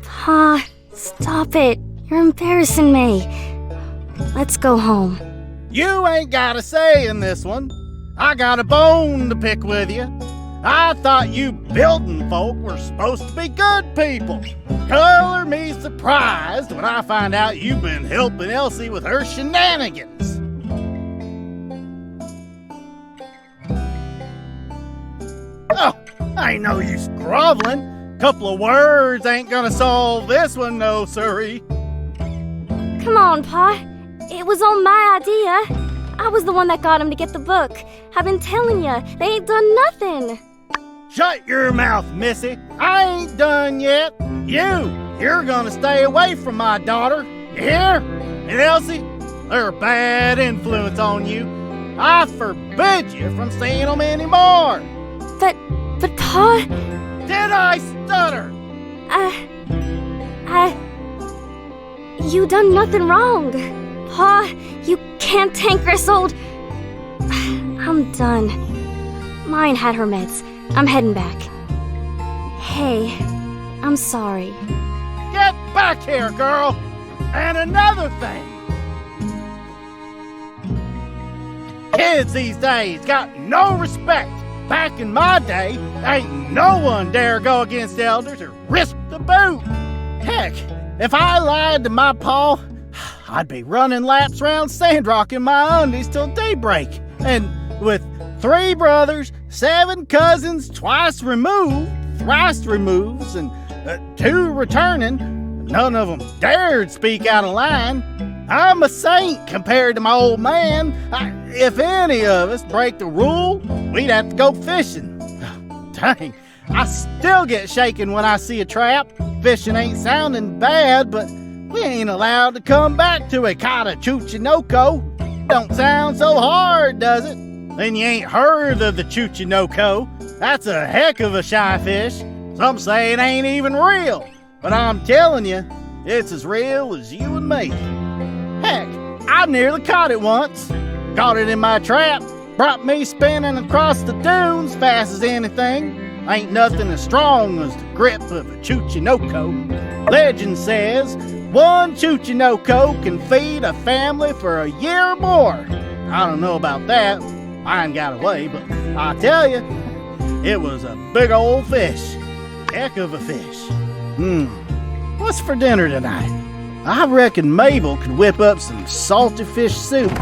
Pa, stop it. You're embarrassing me. Let's go home. You ain't got a say in this one. I got a bone to pick with you. I thought you building folk were supposed to be good people. Color me surprised when I find out you've been helping Elsie with her shenanigans. Oh, I ain't no use groveling. Couple of words ain't gonna solve this one, no siree. Come on, Pa. It was all my idea. I was the one that got him to get the book. I've been telling you, they ain't done nothing. Shut your mouth, Missy. I ain't done yet. You're gonna stay away from my daughter. You hear? And Elsie, they're a bad influence on you. I forbid you from seeing them anymore. But Pa... Did I stutter? You done nothing wrong. Pa, you cantankerous old... I'm done. Mine had her meds. I'm heading back. Hey, I'm sorry. Get back here, girl! And another thing. Kids these days got no respect. Back in my day, ain't no one dare go against elders or risk the boot. Heck, if I lied to my pa, I'd be running laps around SANDROCK in my undies till daybreak. And with 3 brothers, 7 cousins, twice removed, thrice removed, and 2 returning, none of them dared speak out of line. I'm a saint compared to my old man. If any of us break the rule, we'd have to go fishing. Dang, I still get shaken when I see a trap. Fishing ain't sounding bad, but we ain't allowed to come back to a kind of coocheenoko. Don't sound so hard, does it? Then you ain't heard of the coocheenoko. That's a heck of a shy fish. Some say it ain't even real, but I'm telling you, it's as real as you and me. Heck, I nearly caught it once. Got it in my trap, brought me spinning across the dunes fast as anything. Ain't nothing as strong as the grip of a coocheenoko. Legend says 1 coocheenoko can feed a family for a year or more. I don't know about that. Mine got away, but I tell you, it was a big old fish. Heck of a fish. What's for dinner tonight? I reckon Mabel could whip up some salty fish soup.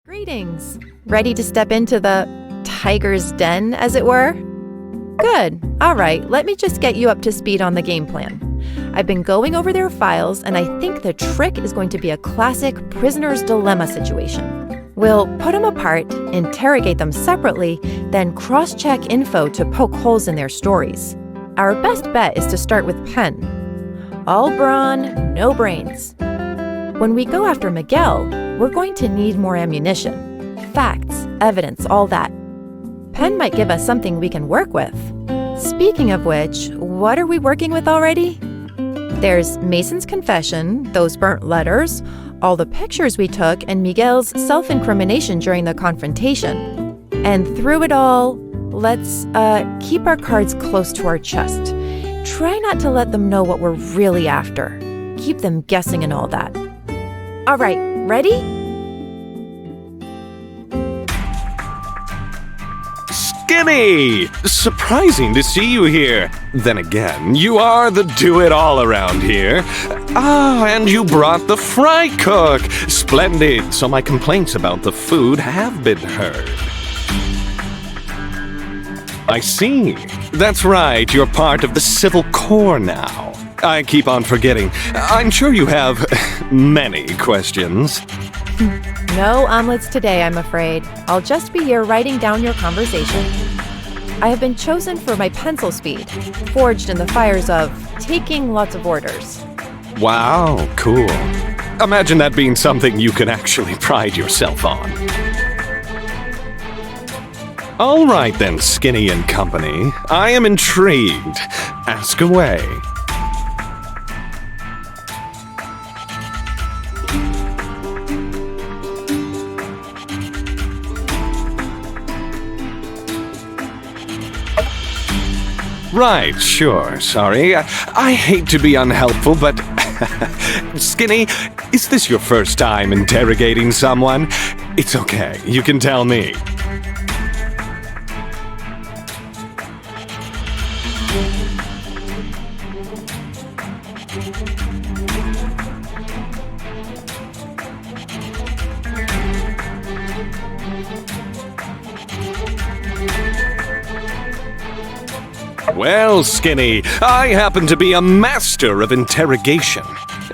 Greetings. Ready to step into the tiger's den, as it were? Good. All right, let me just get you up to speed on the game plan. I've been going over their files, and I think the trick is going to be a classic prisoner's dilemma situation. We'll put them apart, interrogate them separately, then cross-check info to poke holes in their stories. Our best bet is to start with Penn. All brawn, no brains. When we go after Miguel, we're going to need more ammunition. Facts, evidence, all that. Penn might give us something we can work with. Speaking of which, what are we working with already? There's Mason's confession, those burnt letters, all the pictures we took, and Miguel's self-incrimination during the confrontation. And through it all, let's keep our cards close to our chest. Try not to let them know what we're really after. Keep them guessing and all that. All right, ready? Skinny! Surprising to see you here. Then again, you are the do-it-all around here. Ah, and you brought the fry cook. Splendid. So my complaints about the food have been heard. I see. That's right, you're part of the Civil Corps now. I keep on forgetting. I'm sure you have many questions. No omelets today, I'm afraid. I'll just be here writing down your conversation. I have been chosen for my pencil speed, forged in the fires of taking lots of orders. Wow, cool. Imagine that being something you can actually pride yourself on. All right then, Skinny and company. I am intrigued. Ask away. Right, sure, sorry. I hate to be unhelpful, but... Skinny, is this your first time interrogating someone? It's okay, you can tell me. Well, Skinny, I happen to be a master of interrogation.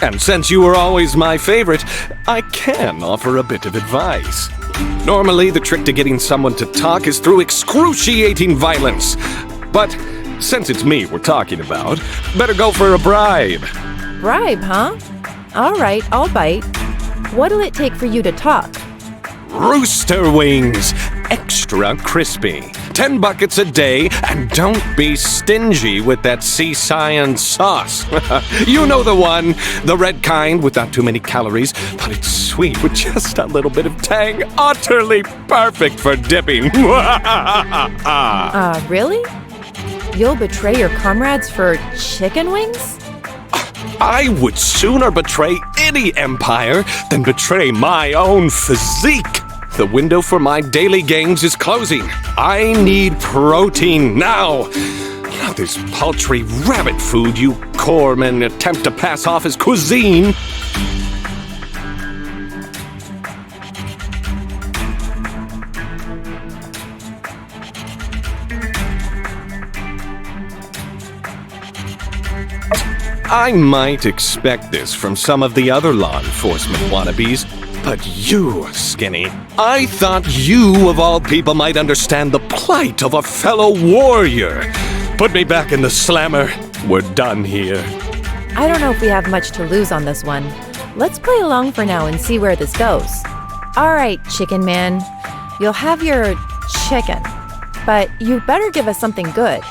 And since you were always my favorite, I can offer a bit of advice. Normally, the trick to getting someone to talk is through excruciating violence. But since it's me we're talking about, better go for a bribe. Bribe, huh? All right, I'll bite. What'll it take for you to talk? Rooster wings, extra crispy. 10 buckets a day, and don't be stingy with that sea science sauce. You know the one, the red kind with not too many calories, but it's sweet with just a little bit of tang, utterly perfect for dipping. Really? You'll betray your comrades for chicken wings? I would sooner betray any empire than betray my own physique. The window for my daily gains is closing. I need protein now. Not this paltry rabbit food you corpsmen attempt to pass off as cuisine. I might expect this from some of the other law enforcement wannabes, but you, Skinny, I thought you, of all people, might understand the plight of a fellow warrior. Put me back in the slammer. We're done here. I don't know if we have much to lose on this one. Let's play along for now and see where this goes. All right, Chicken Man. You'll have your chicken, but you better give us something good.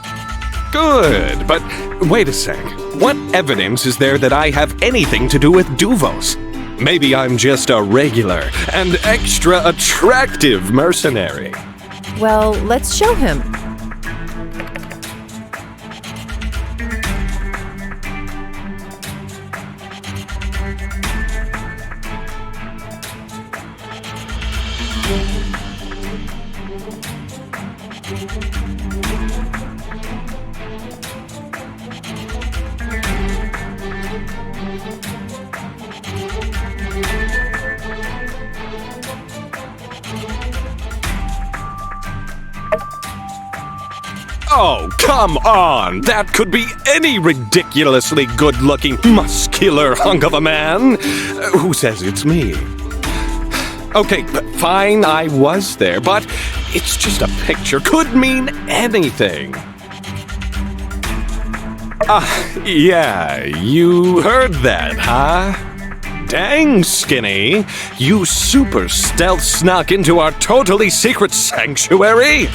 Good, but wait a sec. What evidence is there that I have anything to do with Duvos? Maybe I'm just a regular and extra attractive mercenary. Well, let's show him. Oh, come on! That could be any ridiculously good-looking, muscular hunk of a man. Who says it's me? Okay, fine, I was there, but it's just a picture. Could mean anything. Yeah, you heard that, huh? Dang, Skinny, you super stealth snuck into our totally secret sanctuary?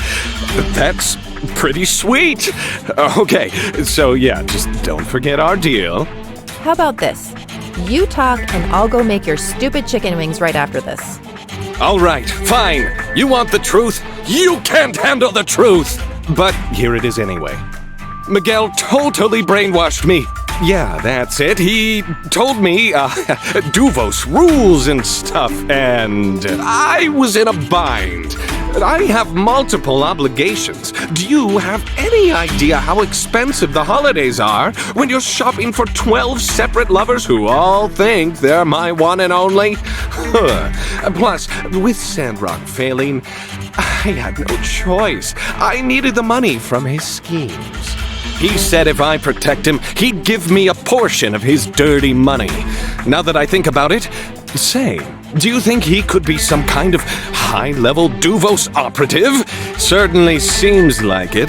That's pretty sweet. Okay, so yeah, just don't forget our deal. How about this? You talk and I'll go make your stupid chicken wings right after this. All right, fine. You want the truth? You can't handle the truth! But here it is anyway. Miguel totally brainwashed me. Yeah, that's it. He told me, Duvos rules and stuff, and I was in a bind. I have multiple obligations. Do you have any idea how expensive the holidays are when you're shopping for 12 separate lovers who all think they're my one and only? Plus, with SANDROCK failing, I had no choice. I needed the money from his schemes. He said if I protect him, he'd give me a portion of his dirty money. Now that I think about it, say, do you think he could be some kind of high-level Duvos operative? Certainly seems like it.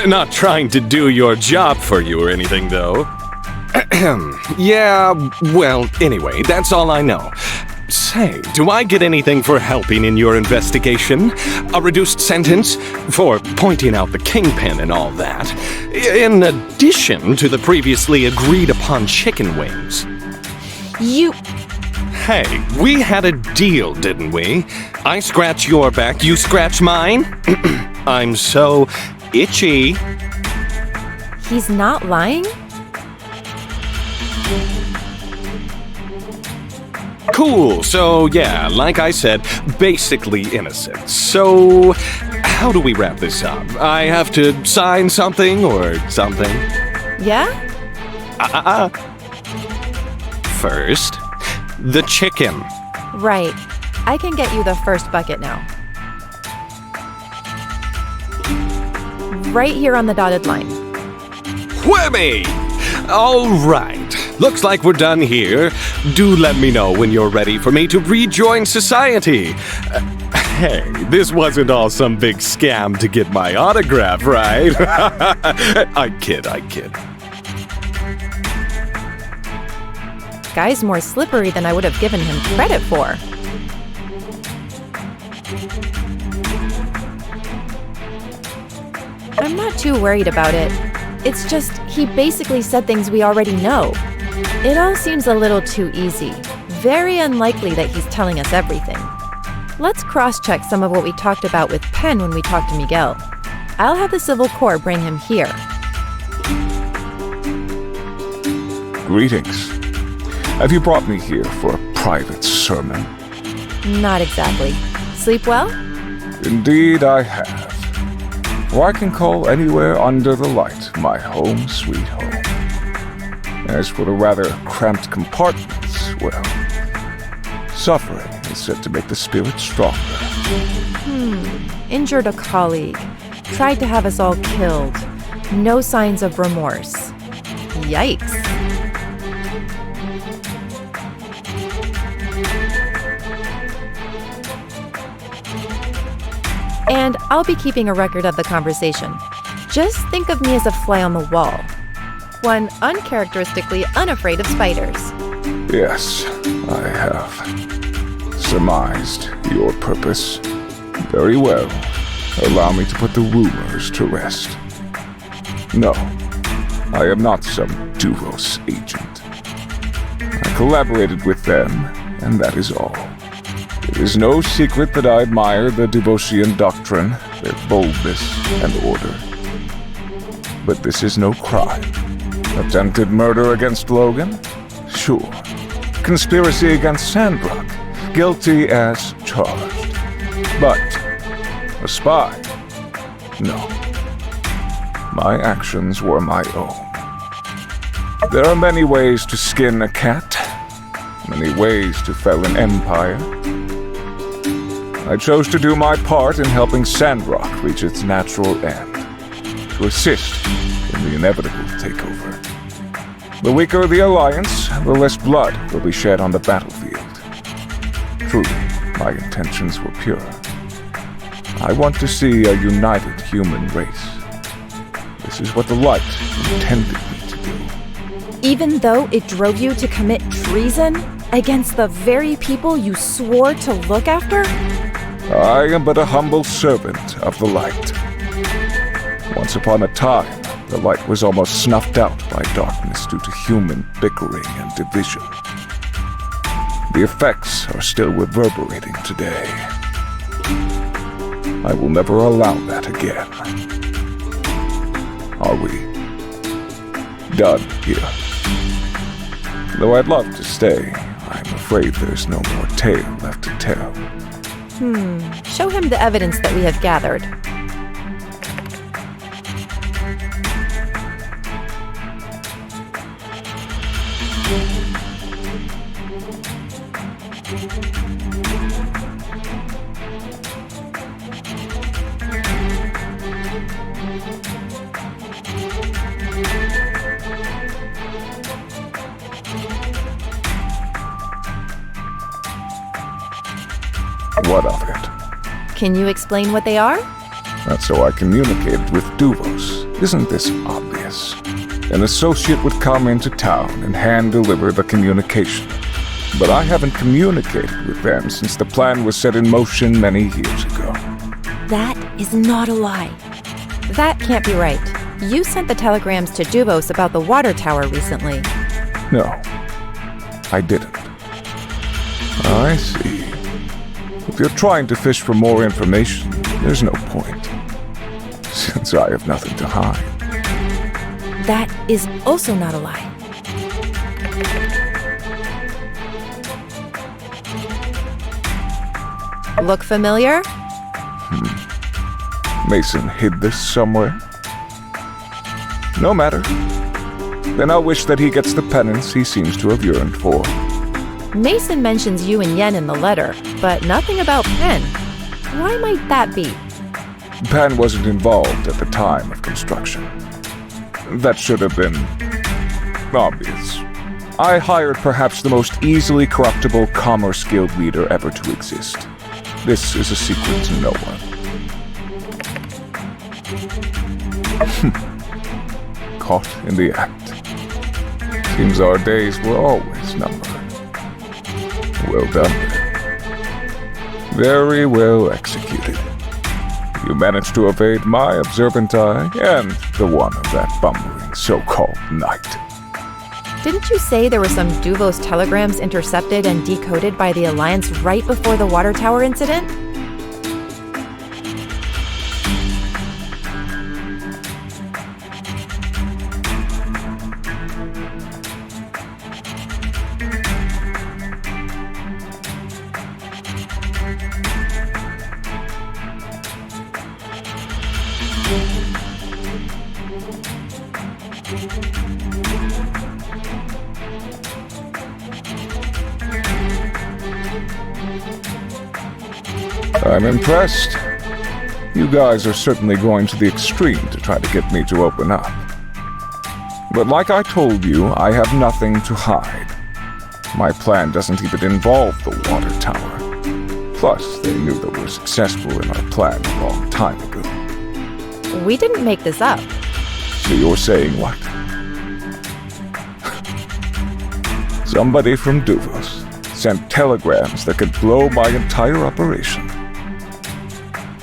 Not trying to do your job for you or anything, though. Yeah, well, anyway, that's all I know. Say, do I get anything for helping in your investigation? A reduced sentence for pointing out the kingpin and all that, in addition to the previously agreed-upon chicken wings. You... Hey, we had a deal, didn't we? I scratch your back, you scratch mine? I'm so itchy. He's not lying? Cool, so yeah, like I said, basically innocent. So, how do we wrap this up? I have to sign something or something? Yeah? First, the chicken. Right. I can get you the first bucket now. Right here on the dotted line. Whammy! All right. Looks like we're done here. Do let me know when you're ready for me to rejoin society. Hey, this wasn't all some big scam to get my autograph, right? I kid. Guy's more slippery than I would have given him credit for. I'm not too worried about it. It's just, he basically said things we already know. It all seems a little too easy. Very unlikely that he's telling us everything. Let's cross-check some of what we talked about with Penn when we talked to Miguel. I'll have the Civil Corps bring him here. Greetings. Have you brought me here for a private sermon? Not exactly. Sleep well? Indeed I have. For I can call anywhere under the light my home sweet home. As for the rather cramped compartments, well, suffering is said to make the spirit stronger. Injured a colleague. Tried to have us all killed. No signs of remorse. Yikes. And I'll be keeping a record of the conversation. Just think of me as a fly on the wall. One uncharacteristically unafraid of spiders. Yes, I have surmised your purpose. Very well. Allow me to put the rumors to rest. No, I am not some Duvos agent. I collaborated with them, and that is all. It is no secret that I admire the Duvosian doctrine, their boldness and order. But this is no crime. Attempted murder against Logan? Sure. Conspiracy against SANDROCK? Guilty as charged. But a spy? No. My actions were my own. There are many ways to skin a cat, many ways to fell an empire. I chose to do my part in helping SANDROCK reach its natural end, to assist in the inevitable takeover. The weaker the alliance, the less blood will be shed on the battlefield. Truly, my intentions were pure. I want to see a united human race. This is what the light intended me to do. Even though it drove you to commit treason against the very people you swore to look after? I am but a humble servant of the light. Once upon a time, the light was almost snuffed out by darkness due to human bickering and division. The effects are still reverberating today. I will never allow that again. Are we done here? Though I'd love to stay, I'm afraid there's no more tale left to tell. Show him the evidence that we have gathered. What of it? Can you explain what they are? That's how I communicated with Duvos. Isn't this obvious? An associate would come into town and hand-deliver the communication. But I haven't communicated with them since the plan was set in motion many years ago. That is not a lie. That can't be right. You sent the telegrams to Duvos about the water tower recently. No, I didn't. I see. If you're trying to fish for more information, there's no point, since I have nothing to hide. That is also not a lie. Look familiar? Mason hid this somewhere? No matter. Then I'll wish that he gets the penance he seems to have yearned for. Mason mentions you and Yen in the letter, but nothing about Penn. Why might that be? Penn wasn't involved at the time of construction. That should have been obvious. I hired perhaps the most easily corruptible Commerce Guild leader ever to exist. This is a secret to no one. Caught in the act. Seems our days were always numbered. Well done. Very well executed. You managed to evade my observant eye and the one of that bumbling so-called knight. Didn't you say there were some Duvos telegrams intercepted and decoded by the Alliance right before the water tower incident? I'm impressed. You guys are certainly going to the extreme to try to get me to open up. But like I told you, I have nothing to hide. My plan doesn't even involve the water tower. Plus, they knew that we were successful in our plan a long time ago. We didn't make this up. So you're saying what? Somebody from Duvos sent telegrams that could blow my entire operation.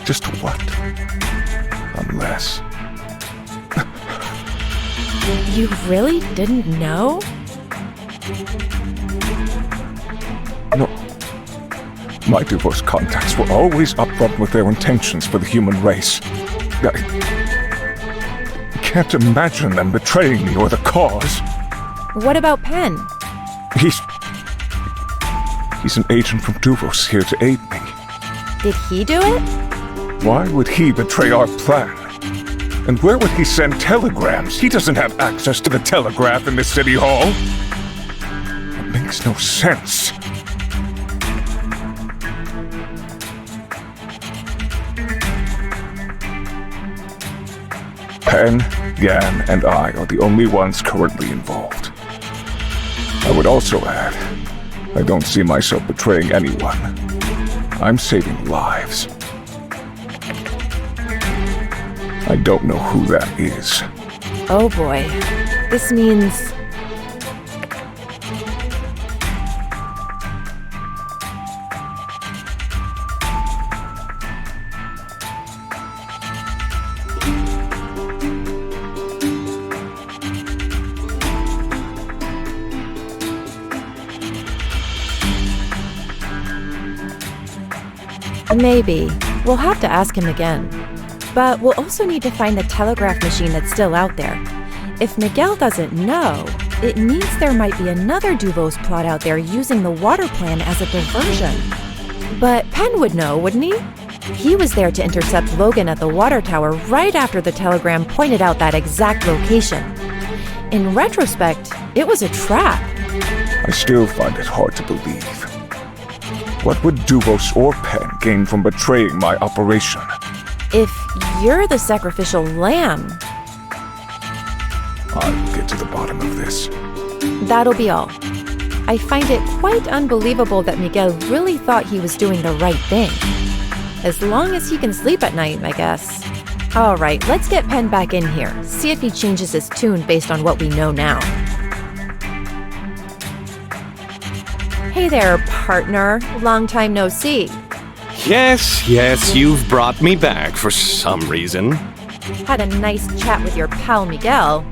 Just what? Unless... You really didn't know? No. My Duvos contacts were always upfront with their intentions for the human race. I can't imagine them betraying me or the cause. What about Penn? He's an agent from Duvos here to aid me. Did he do it? Why would he betray our plan? And where would he send telegrams? He doesn't have access to the telegraph in the city hall. It makes no sense. Penn, Gan, and I are the only ones currently involved. I would also add, I don't see myself betraying anyone. I'm saving lives. I don't know who that is. Oh boy. This means... Maybe. We'll have to ask him again. But we'll also need to find the telegraph machine that's still out there. If Miguel doesn't know, it means there might be another Duvos plot out there using the water plan as a diversion. But Penn would know, wouldn't he? He was there to intercept Logan at the water tower right after the telegram pointed out that exact location. In retrospect, it was a trap. I still find it hard to believe. What would Duvos or Penn gain from betraying my operation? If you're the sacrificial lamb... I'll get to the bottom of this. That'll be all. I find it quite unbelievable that Miguel really thought he was doing the right thing. As long as he can sleep at night, I guess. All right, let's get Penn back in here. See if he changes his tune based on what we know now. Hey there, partner. Long time no see. Yes, you've brought me back for some reason. Had a nice chat with your pal Miguel.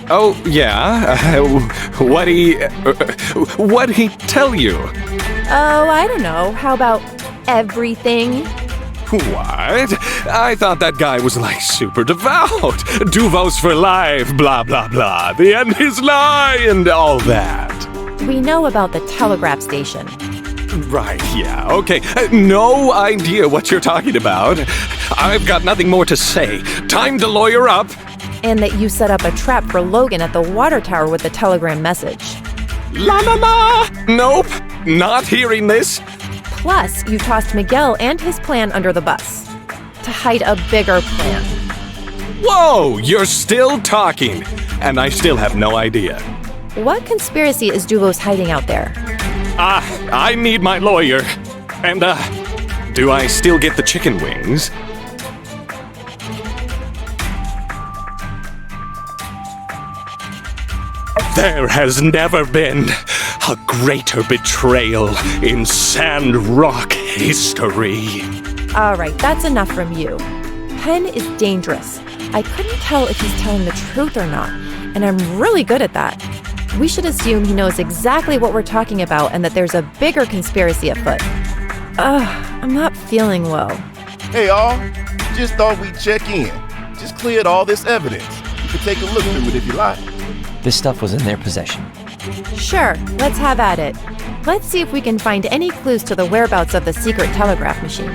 Oh, yeah? What'd he tell you? Oh, I don't know. How about everything? What? I thought that guy was like super devout. Duvos for life, blah, blah, blah. The end is nigh and all that. We know about the telegraph station. Right, yeah, okay. No idea what you're talking about. I've got nothing more to say. Time to lawyer up. And that you set up a trap for Logan at the water tower with the telegram message. La la la! Nope, not hearing this. Plus, you tossed Miguel and his plan under the bus to hide a bigger plan. Whoa, you're still talking, and I still have no idea. What conspiracy is Duvos hiding out there? I need my lawyer. And, do I still get the chicken wings? There has never been a greater betrayal in SANDROCK history. All right, that's enough from you. Penn is dangerous. I couldn't tell if he's telling the truth or not, and I'm really good at that. We should assume he knows exactly what we're talking about and that there's a bigger conspiracy afoot. I'm not feeling well. Hey, all. Just thought we'd check in. Just cleared all this evidence. You can take a look through it if you like. This stuff was in their possession. Sure, let's have at it. Let's see if we can find any clues to the whereabouts of the secret telegraph machine.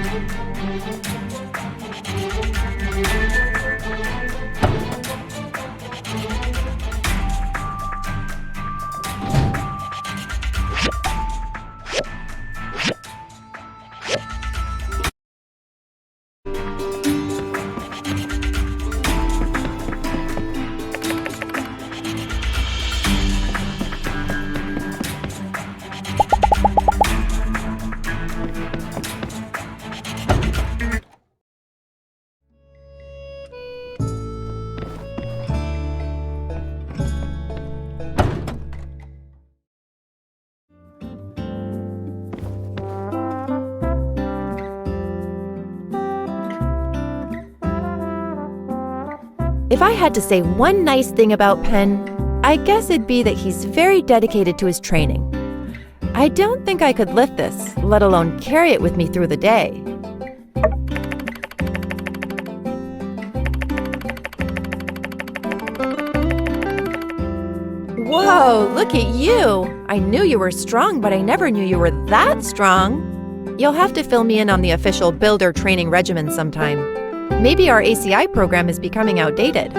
If I had to say one nice thing about Penn, I guess it'd be that he's very dedicated to his training. I don't think I could lift this, let alone carry it with me through the day. Whoa, look at you! I knew you were strong, but I never knew you were that strong. You'll have to fill me in on the official builder training regimen sometime. Maybe our ACI program is becoming outdated.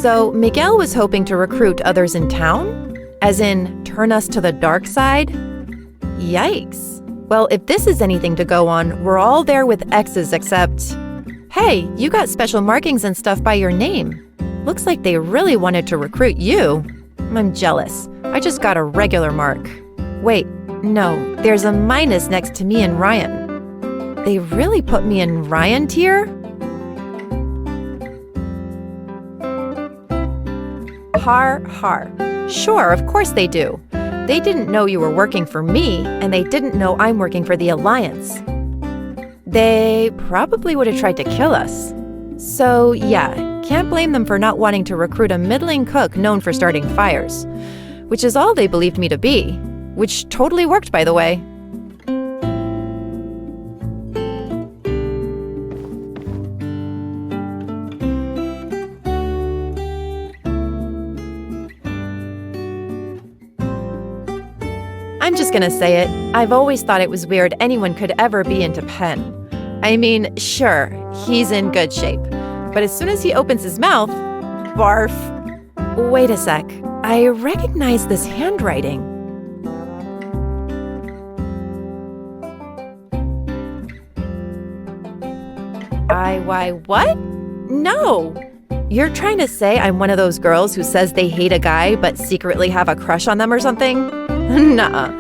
So Miguel was hoping to recruit others in town? As in, turn us to the dark side? Yikes. Well, if this is anything to go on, we're all there with X's except... Hey, you got special markings and stuff by your name. Looks like they really wanted to recruit you. I'm jealous. I just got a regular mark. Wait, no, there's a minus next to me and Ryan. They really put me in Ryan tier? Har, har. Sure, of course they do. They didn't know you were working for me, and they didn't know I'm working for the Alliance. They probably would have tried to kill us. So, yeah, can't blame them for not wanting to recruit a middling cook known for starting fires. Which is all they believed me to be. Which totally worked, by the way. I'm just gonna say it. I've always thought it was weird anyone could ever be into Penn. I mean, sure, he's in good shape. But as soon as he opens his mouth, barf. Wait a sec. I recognize this handwriting. What? No! You're trying to say I'm one of those girls who says they hate a guy but secretly have a crush on them or something? Nuh-uh.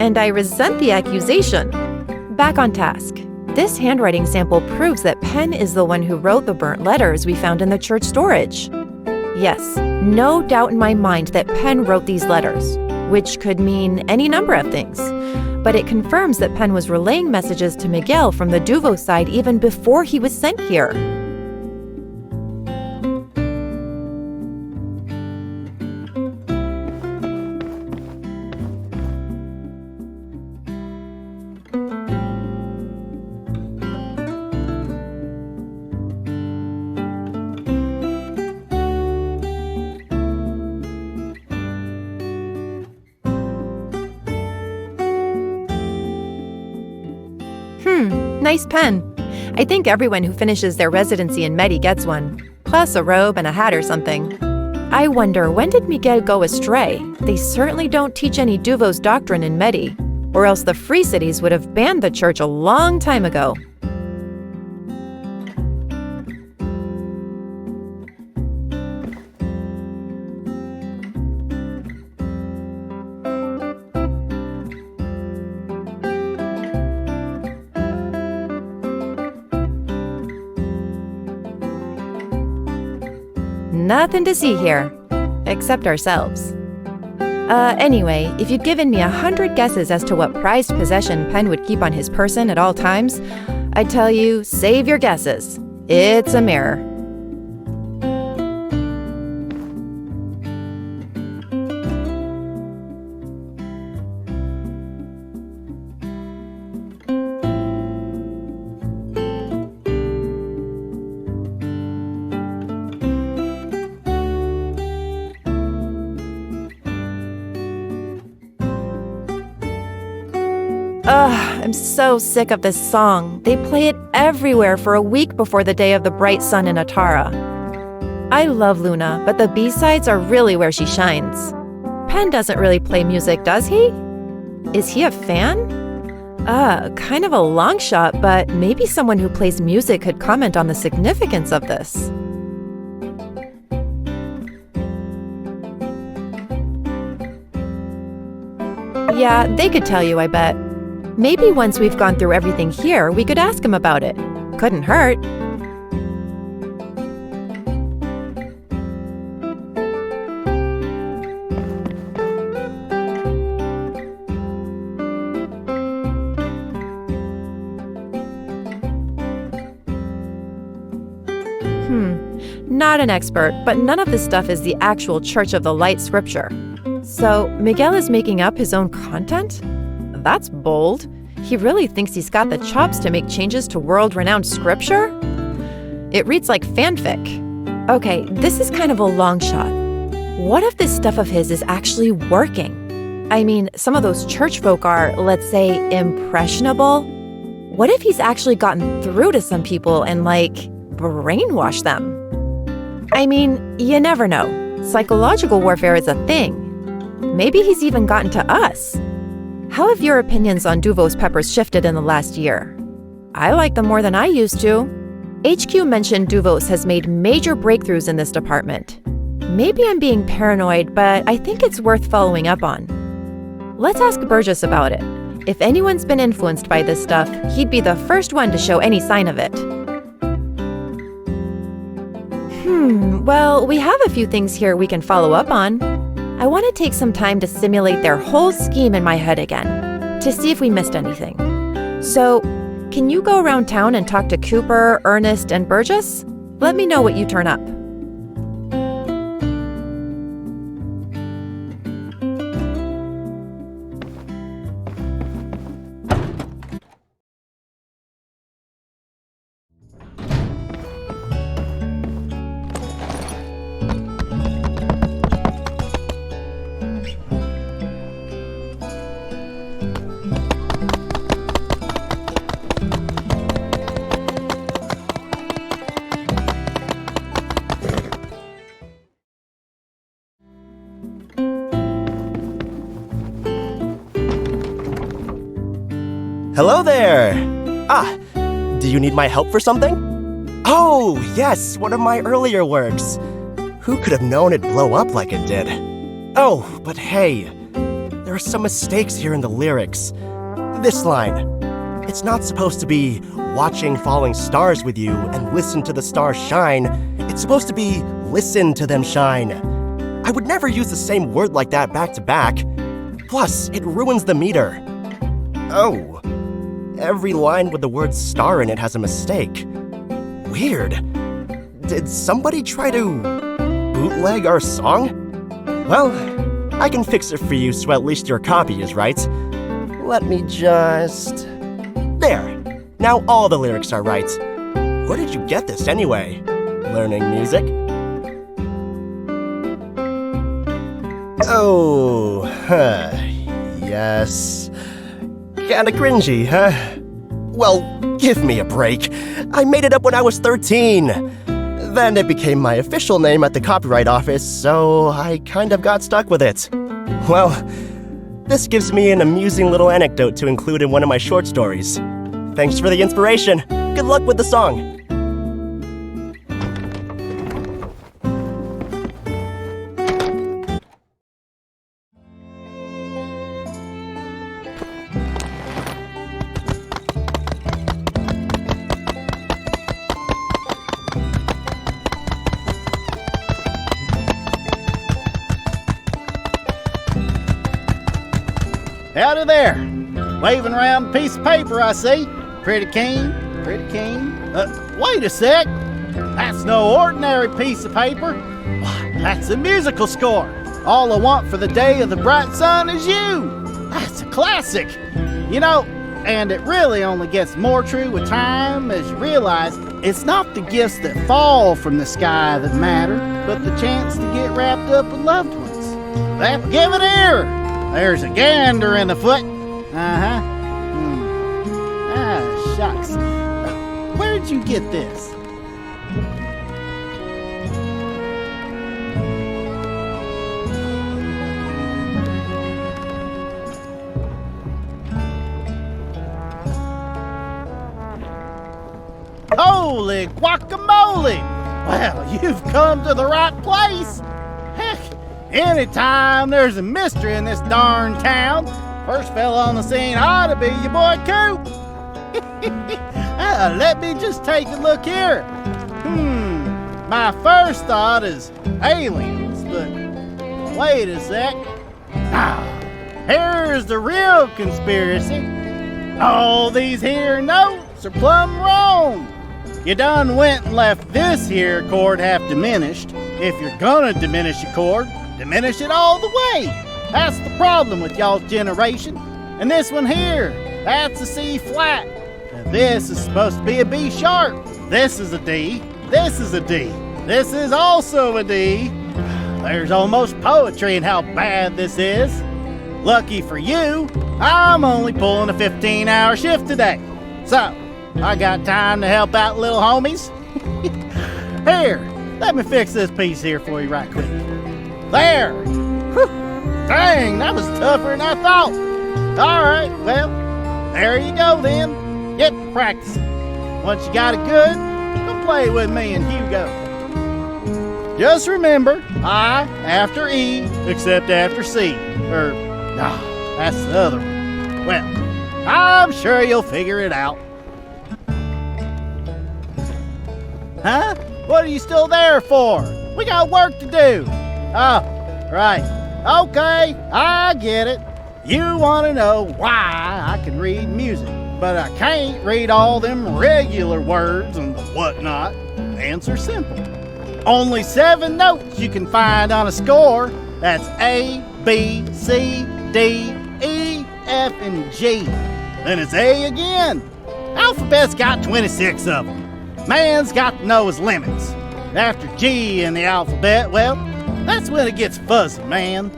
And I resent the accusation. Back on task. This handwriting sample proves that Penn is the one who wrote the burnt letters we found in the church storage. Yes, no doubt in my mind that Penn wrote these letters, which could mean any number of things. But it confirms that Penn was relaying messages to Miguel from the Duvo side even before he was sent here. Nice pen. I think everyone who finishes their residency in Medi gets one, plus a robe and a hat or something. I wonder, when did Miguel go astray? They certainly don't teach any Duvos doctrine in Medi, or else the Free Cities would have banned the church a long time ago. Nothing to see here, except ourselves. Anyway, if you'd given me 100 guesses as to what prized possession Penn would keep on his person at all times, I'd tell you, save your guesses. It's a mirror. Ugh, I'm so sick of this song. They play it everywhere for a week before the day of the bright sun in Atara. I love Luna, but the B-sides are really where she shines. Penn doesn't really play music, does he? Is he a fan? Kind of a long shot, but maybe someone who plays music could comment on the significance of this. Yeah, they could tell you, I bet. Maybe once we've gone through everything here, we could ask him about it. Couldn't hurt. Not an expert, but none of this stuff is the actual Church of the Light scripture. So, Miguel is making up his own content? That's bold. He really thinks he's got the chops to make changes to world-renowned scripture? It reads like fanfic. Okay, this is kind of a long shot. What if this stuff of his is actually working? I mean, some of those church folk are, let's say, impressionable. What if he's actually gotten through to some people and, brainwashed them? I mean, you never know. Psychological warfare is a thing. Maybe he's even gotten to us. How have your opinions on Duvos peppers shifted in the last year? I like them more than I used to. HQ mentioned Duvos has made major breakthroughs in this department. Maybe I'm being paranoid, but I think it's worth following up on. Let's ask Burgess about it. If anyone's been influenced by this stuff, he'd be the first one to show any sign of it. Well, we have a few things here we can follow up on. I want to take some time to simulate their whole scheme in my head again, to see if we missed anything. So, can you go around town and talk to Cooper, Ernest, and Burgess? Let me know what you turn up. Hello there! Do you need my help for something? Oh, yes, one of my earlier works. Who could have known it'd blow up like it did? Oh, but hey, there are some mistakes here in the lyrics. This line, it's not supposed to be watching falling stars with you and listen to the stars shine. It's supposed to be listen to them shine. I would never use the same word like that back to back. Plus, it ruins the meter. Oh. Every line with the word star in it has a mistake. Weird. Did somebody try to bootleg our song? Well, I can fix it for you so at least your copy is right. Let me just... There. Now all the lyrics are right. Where did you get this anyway? Learning music? Oh, yes. Kinda cringy, huh? Well, give me a break. I made it up when I was 13. Then it became my official name at the copyright office, so I kind of got stuck with it. Well, this gives me an amusing little anecdote to include in one of my short stories. Thanks for the inspiration. Good luck with the song. Howdy there. Waving around a piece of paper, I see. Pretty keen, pretty keen. Wait a sec. That's no ordinary piece of paper. Why, that's a musical score. All I want for the day of the bright sun is you. That's a classic. You know, and it really only gets more true with time as you realize it's not the gifts that fall from the sky that matter, but the chance to get wrapped up with loved ones. That, give it here. There's a gander in the foot. Ah, shucks. Where'd you get this? Holy guacamole! Well, you've come to the right place. Heck, anytime there's a mystery in this darn town, first fella on the scene ought to be your boy Coop. Let me just take a look here. My first thought is aliens, but wait a sec. Here's the real conspiracy. All these here notes are plumb wrong. You done went and left this here chord half diminished. If you're gonna diminish a chord, diminish it all the way. That's the problem with y'all's generation. And this one here, that's a C flat. And this is supposed to be a B sharp. This is a D. This is a D. This is also a D. There's almost poetry in how bad this is. Lucky for you, I'm only pulling a 15-hour shift today. So, I got time to help out little homies. Here, let me fix this piece here for you right quick. There! Whew. Dang, that was tougher than I thought. All right, well, there you go then. Get to practicing. Once you got it good, come play with me and Hugo. Just remember, I after E, except after C. That's the other one. Well, I'm sure you'll figure it out. Huh? What are you still there for? We got work to do. Oh, right. Okay, I get it. You want to know why I can read music, but I can't read all them regular words and whatnot. Answer simple. Only 7 notes you can find on a score. That's A, B, C, D, E, F, and G. Then it's A again. Alphabet's got 26 of them. Man's got to know his limits. After G in the alphabet, well, that's when it gets fuzzy, man.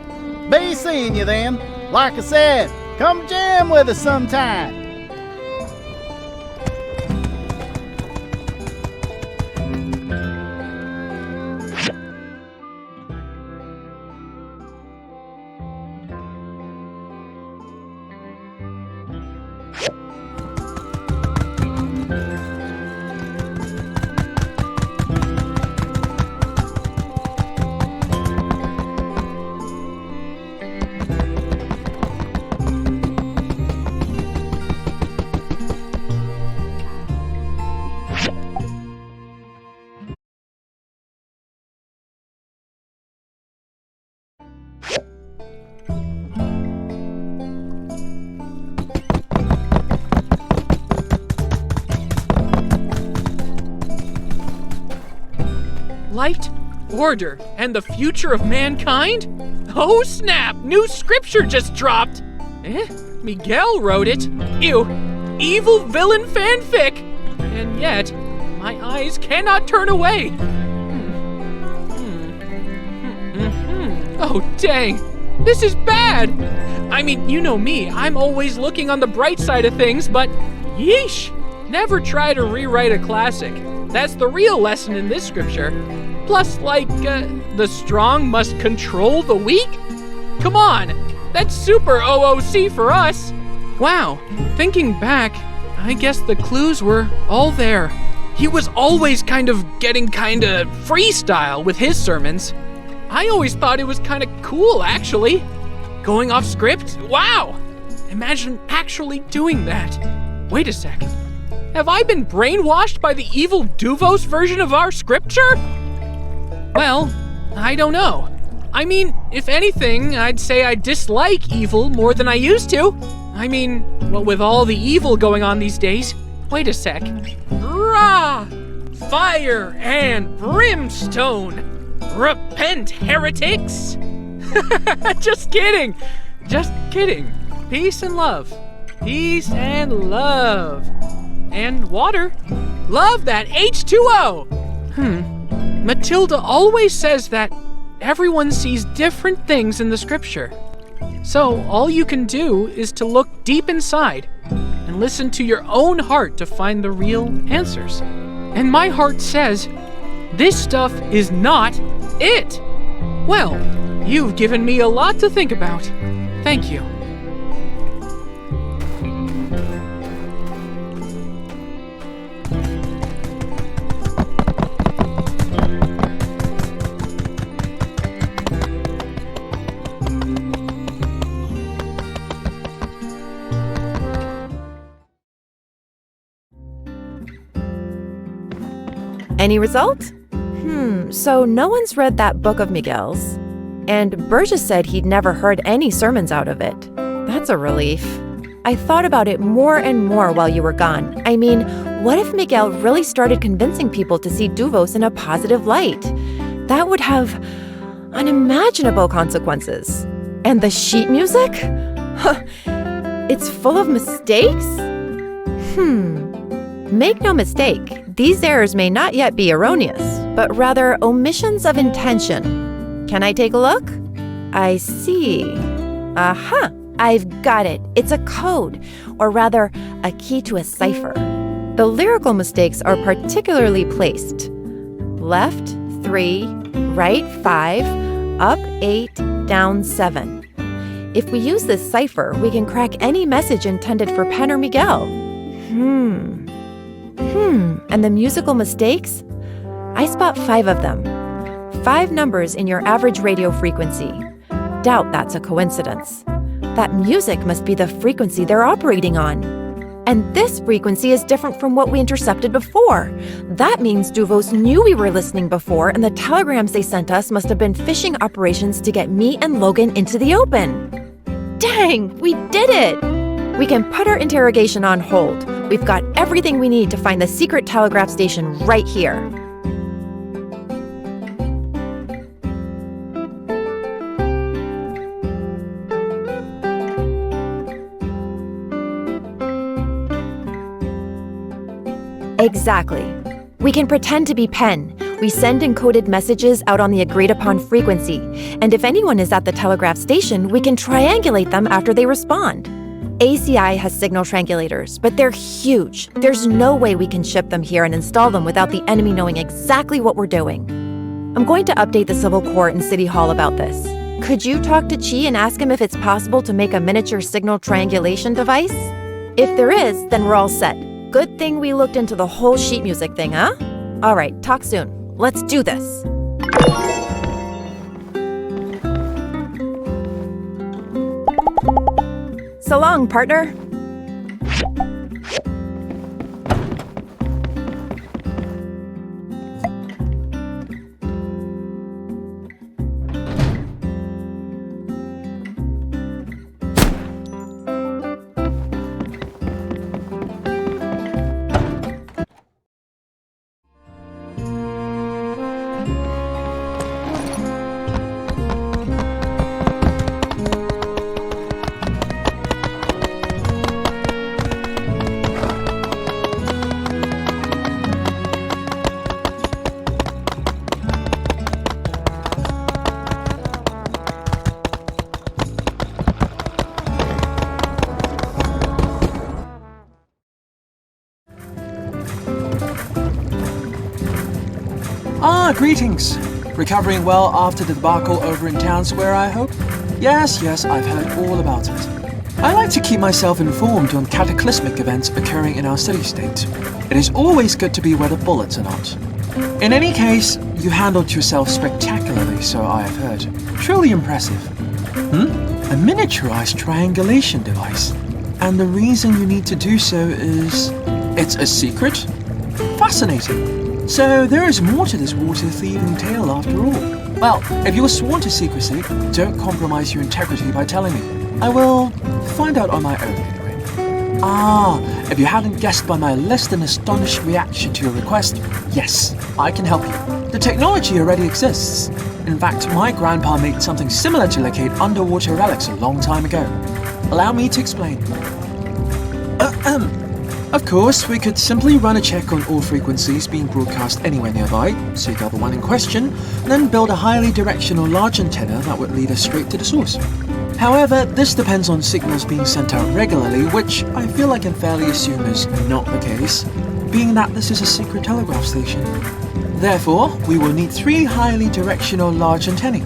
Be seeing you then. Like I said, come jam with us sometime. Light, order, and the future of mankind? Oh snap! New scripture just dropped! Miguel wrote it. Ew! Evil villain fanfic! And yet, my eyes cannot turn away! Oh dang! This is bad! I mean, you know me, I'm always looking on the bright side of things, but Yeesh! Never try to rewrite a classic. That's the real lesson in this scripture. Plus, the strong must control the weak? Come on, that's super OOC for us. Wow, thinking back, I guess the clues were all there. He was always getting freestyle with his sermons. I always thought it was cool, actually. Going off script? Wow! Imagine actually doing that. Wait a second. Have I been brainwashed by the evil Duvos version of our scripture? Well, I don't know. I mean, if anything, I'd say I dislike evil more than I used to. I mean, what with all the evil going on these days. Wait a sec. Rah! Fire and brimstone! Repent, heretics! Just kidding! Just kidding. Peace and love. Peace and love. And water. Love that H2O! Matilda always says that everyone sees different things in the scripture. So all you can do is to look deep inside and listen to your own heart to find the real answers. And my heart says, this stuff is not it. Well, you've given me a lot to think about. Thank you. Any result? So no one's read that book of Miguel's. And Burgess said he'd never heard any sermons out of it. That's a relief. I thought about it more and more while you were gone. I mean, what if Miguel really started convincing people to see Duvos in a positive light? That would have unimaginable consequences. And the sheet music? It's full of mistakes? Make no mistake, these errors may not yet be erroneous, but rather omissions of intention. Can I take a look? I see. Aha! I've got it. It's a code, or rather, a key to a cipher. The lyrical mistakes are particularly placed. Left 3, right 5, up 8, down 7. If we use this cipher, we can crack any message intended for Pen or Miguel. And the musical mistakes? I spot 5 of them. 5 numbers in your average radio frequency. Doubt that's a coincidence. That music must be the frequency they're operating on. And this frequency is different from what we intercepted before. That means Duvos knew we were listening before, and the telegrams they sent us must have been phishing operations to get me and Logan into the open. Dang, we did it! We can put our interrogation on hold. We've got everything we need to find the secret telegraph station right here. Exactly. We can pretend to be Pen. We send encoded messages out on the agreed-upon frequency, and if anyone is at the telegraph station, we can triangulate them after they respond. ACI has signal triangulators, but they're huge. There's no way we can ship them here and install them without the enemy knowing exactly what we're doing. I'm going to update the Civil Court and City Hall about this. Could you talk to Chi and ask him if it's possible to make a miniature signal triangulation device? If there is, then we're all set. Good thing we looked into the whole sheet music thing, huh? All right, talk soon. Let's do this. So long, partner. greetings. Recovering well after the debacle over in Town Square, I hope? Yes, I've heard all about it. I like to keep myself informed on cataclysmic events occurring in our city-state. It is always good to be where the bullets are not. In any case, you handled yourself spectacularly, so I have heard. Truly impressive. A miniaturized triangulation device. And the reason you need to do so is... it's a secret? Fascinating. So there is more to this water-thieving tale after all. Well, if you're sworn to secrecy, don't compromise your integrity by telling me. I will find out on my own anyway. If you hadn't guessed by my less than astonished reaction to your request, yes, I can help you. The technology already exists. In fact, my grandpa made something similar to locate underwater relics a long time ago. Allow me to explain. Of course, we could simply run a check on all frequencies being broadcast anywhere nearby, seek out the one in question, and then build a highly directional large antenna that would lead us straight to the source. However, this depends on signals being sent out regularly, which I feel I can fairly assume is not the case, being that this is a secret telegraph station. Therefore, we will need 3 highly directional large antennae.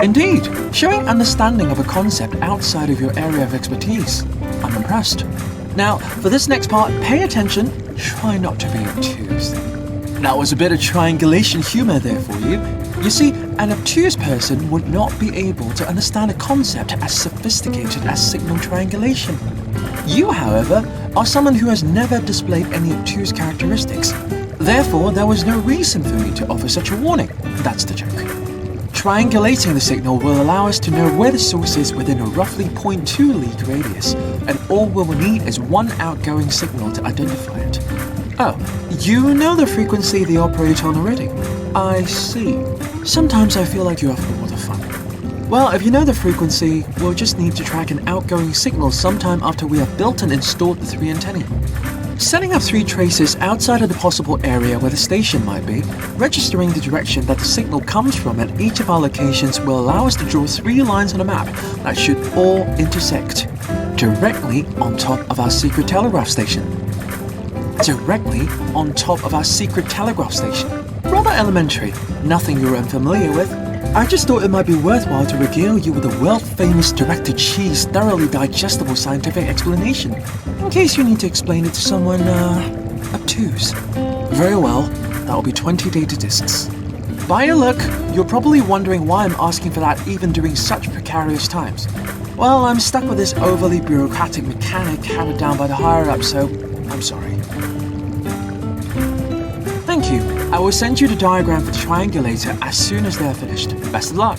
Indeed, showing understanding of a concept outside of your area of expertise. I'm impressed. Now, for this next part, pay attention, try not to be obtuse. That was a bit of triangulation humor there for you. You see, an obtuse person would not be able to understand a concept as sophisticated as signal triangulation. You, however, are someone who has never displayed any obtuse characteristics. Therefore, there was no reason for me to offer such a warning. That's the joke. Triangulating the signal will allow us to know where the source is within a roughly 0.2 league radius, and all we will need is one outgoing signal to identify it. Oh, you know the frequency they operate on already? I see. Sometimes I feel like you have all the fun. Well, if you know the frequency, we'll just need to track an outgoing signal sometime after we have built and installed the 3 antennae. Setting up 3 traces outside of the possible area where the station might be, registering the direction that the signal comes from at each of our locations will allow us to draw 3 lines on a map that should all intersect directly on top of our secret telegraph station. Directly on top of our secret telegraph station. Rather elementary, nothing you're unfamiliar with. I just thought it might be worthwhile to regale you with a world-famous direct-to-cheese, thoroughly digestible scientific explanation, in case you need to explain it to someone, obtuse. Very well, that will be 20 data disks. By your look, you're probably wondering why I'm asking for that even during such precarious times. Well, I'm stuck with this overly bureaucratic mechanic handed down by the higher-ups, so I'm sorry. Thank you. I will send you the diagram for the triangulator as soon as they're finished. Best of luck.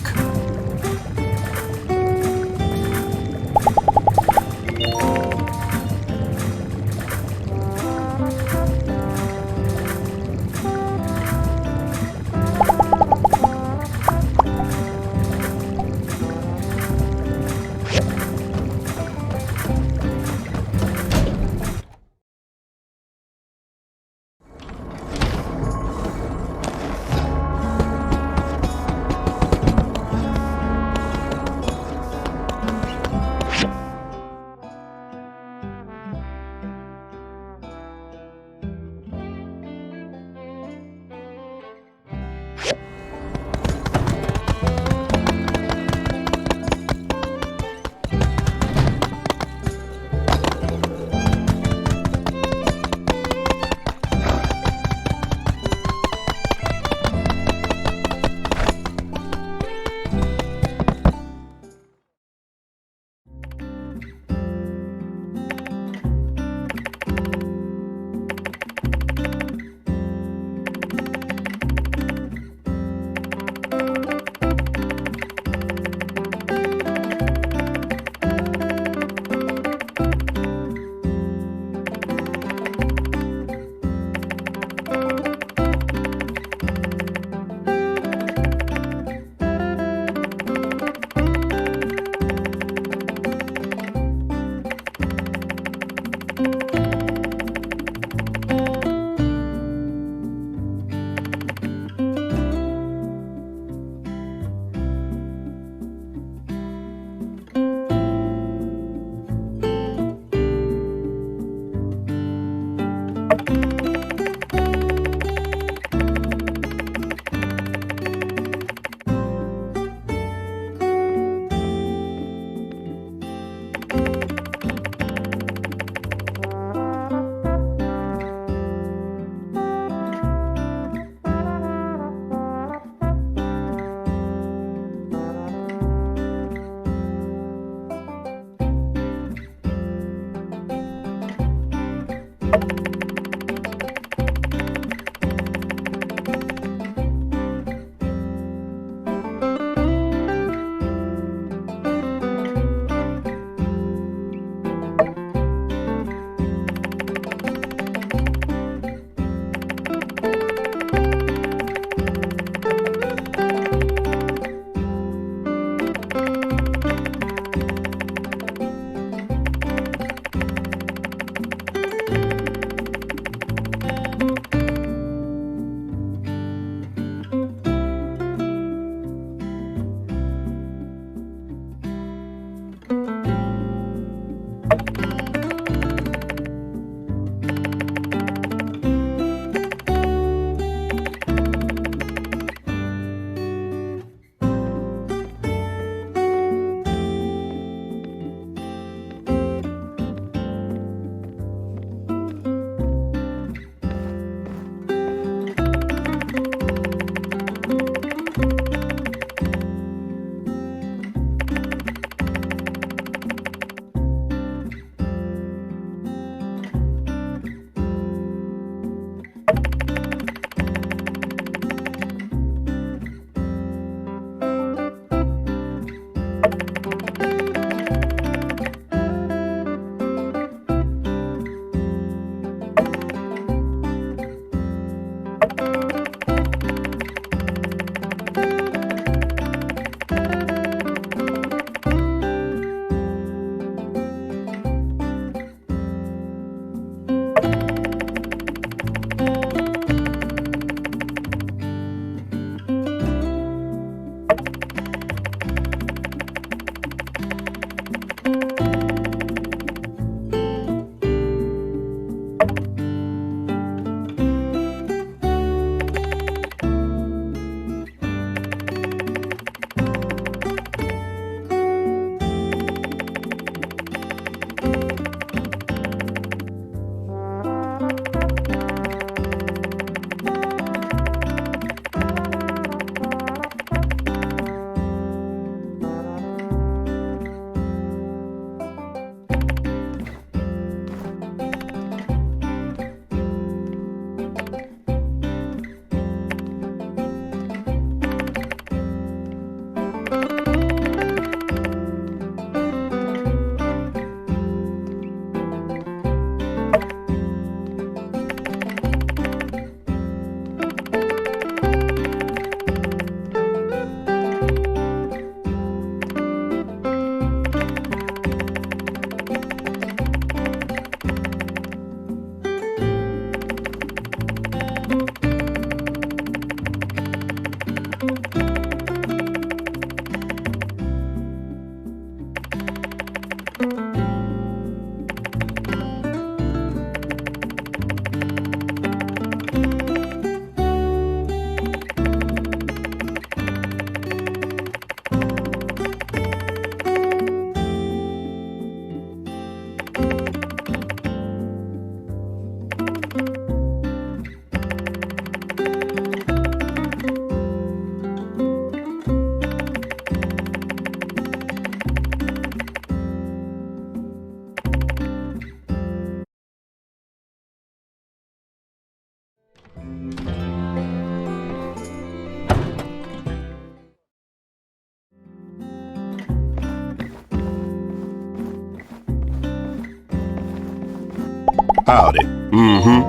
Howdy. Mm-hmm.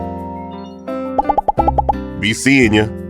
Be seeing you.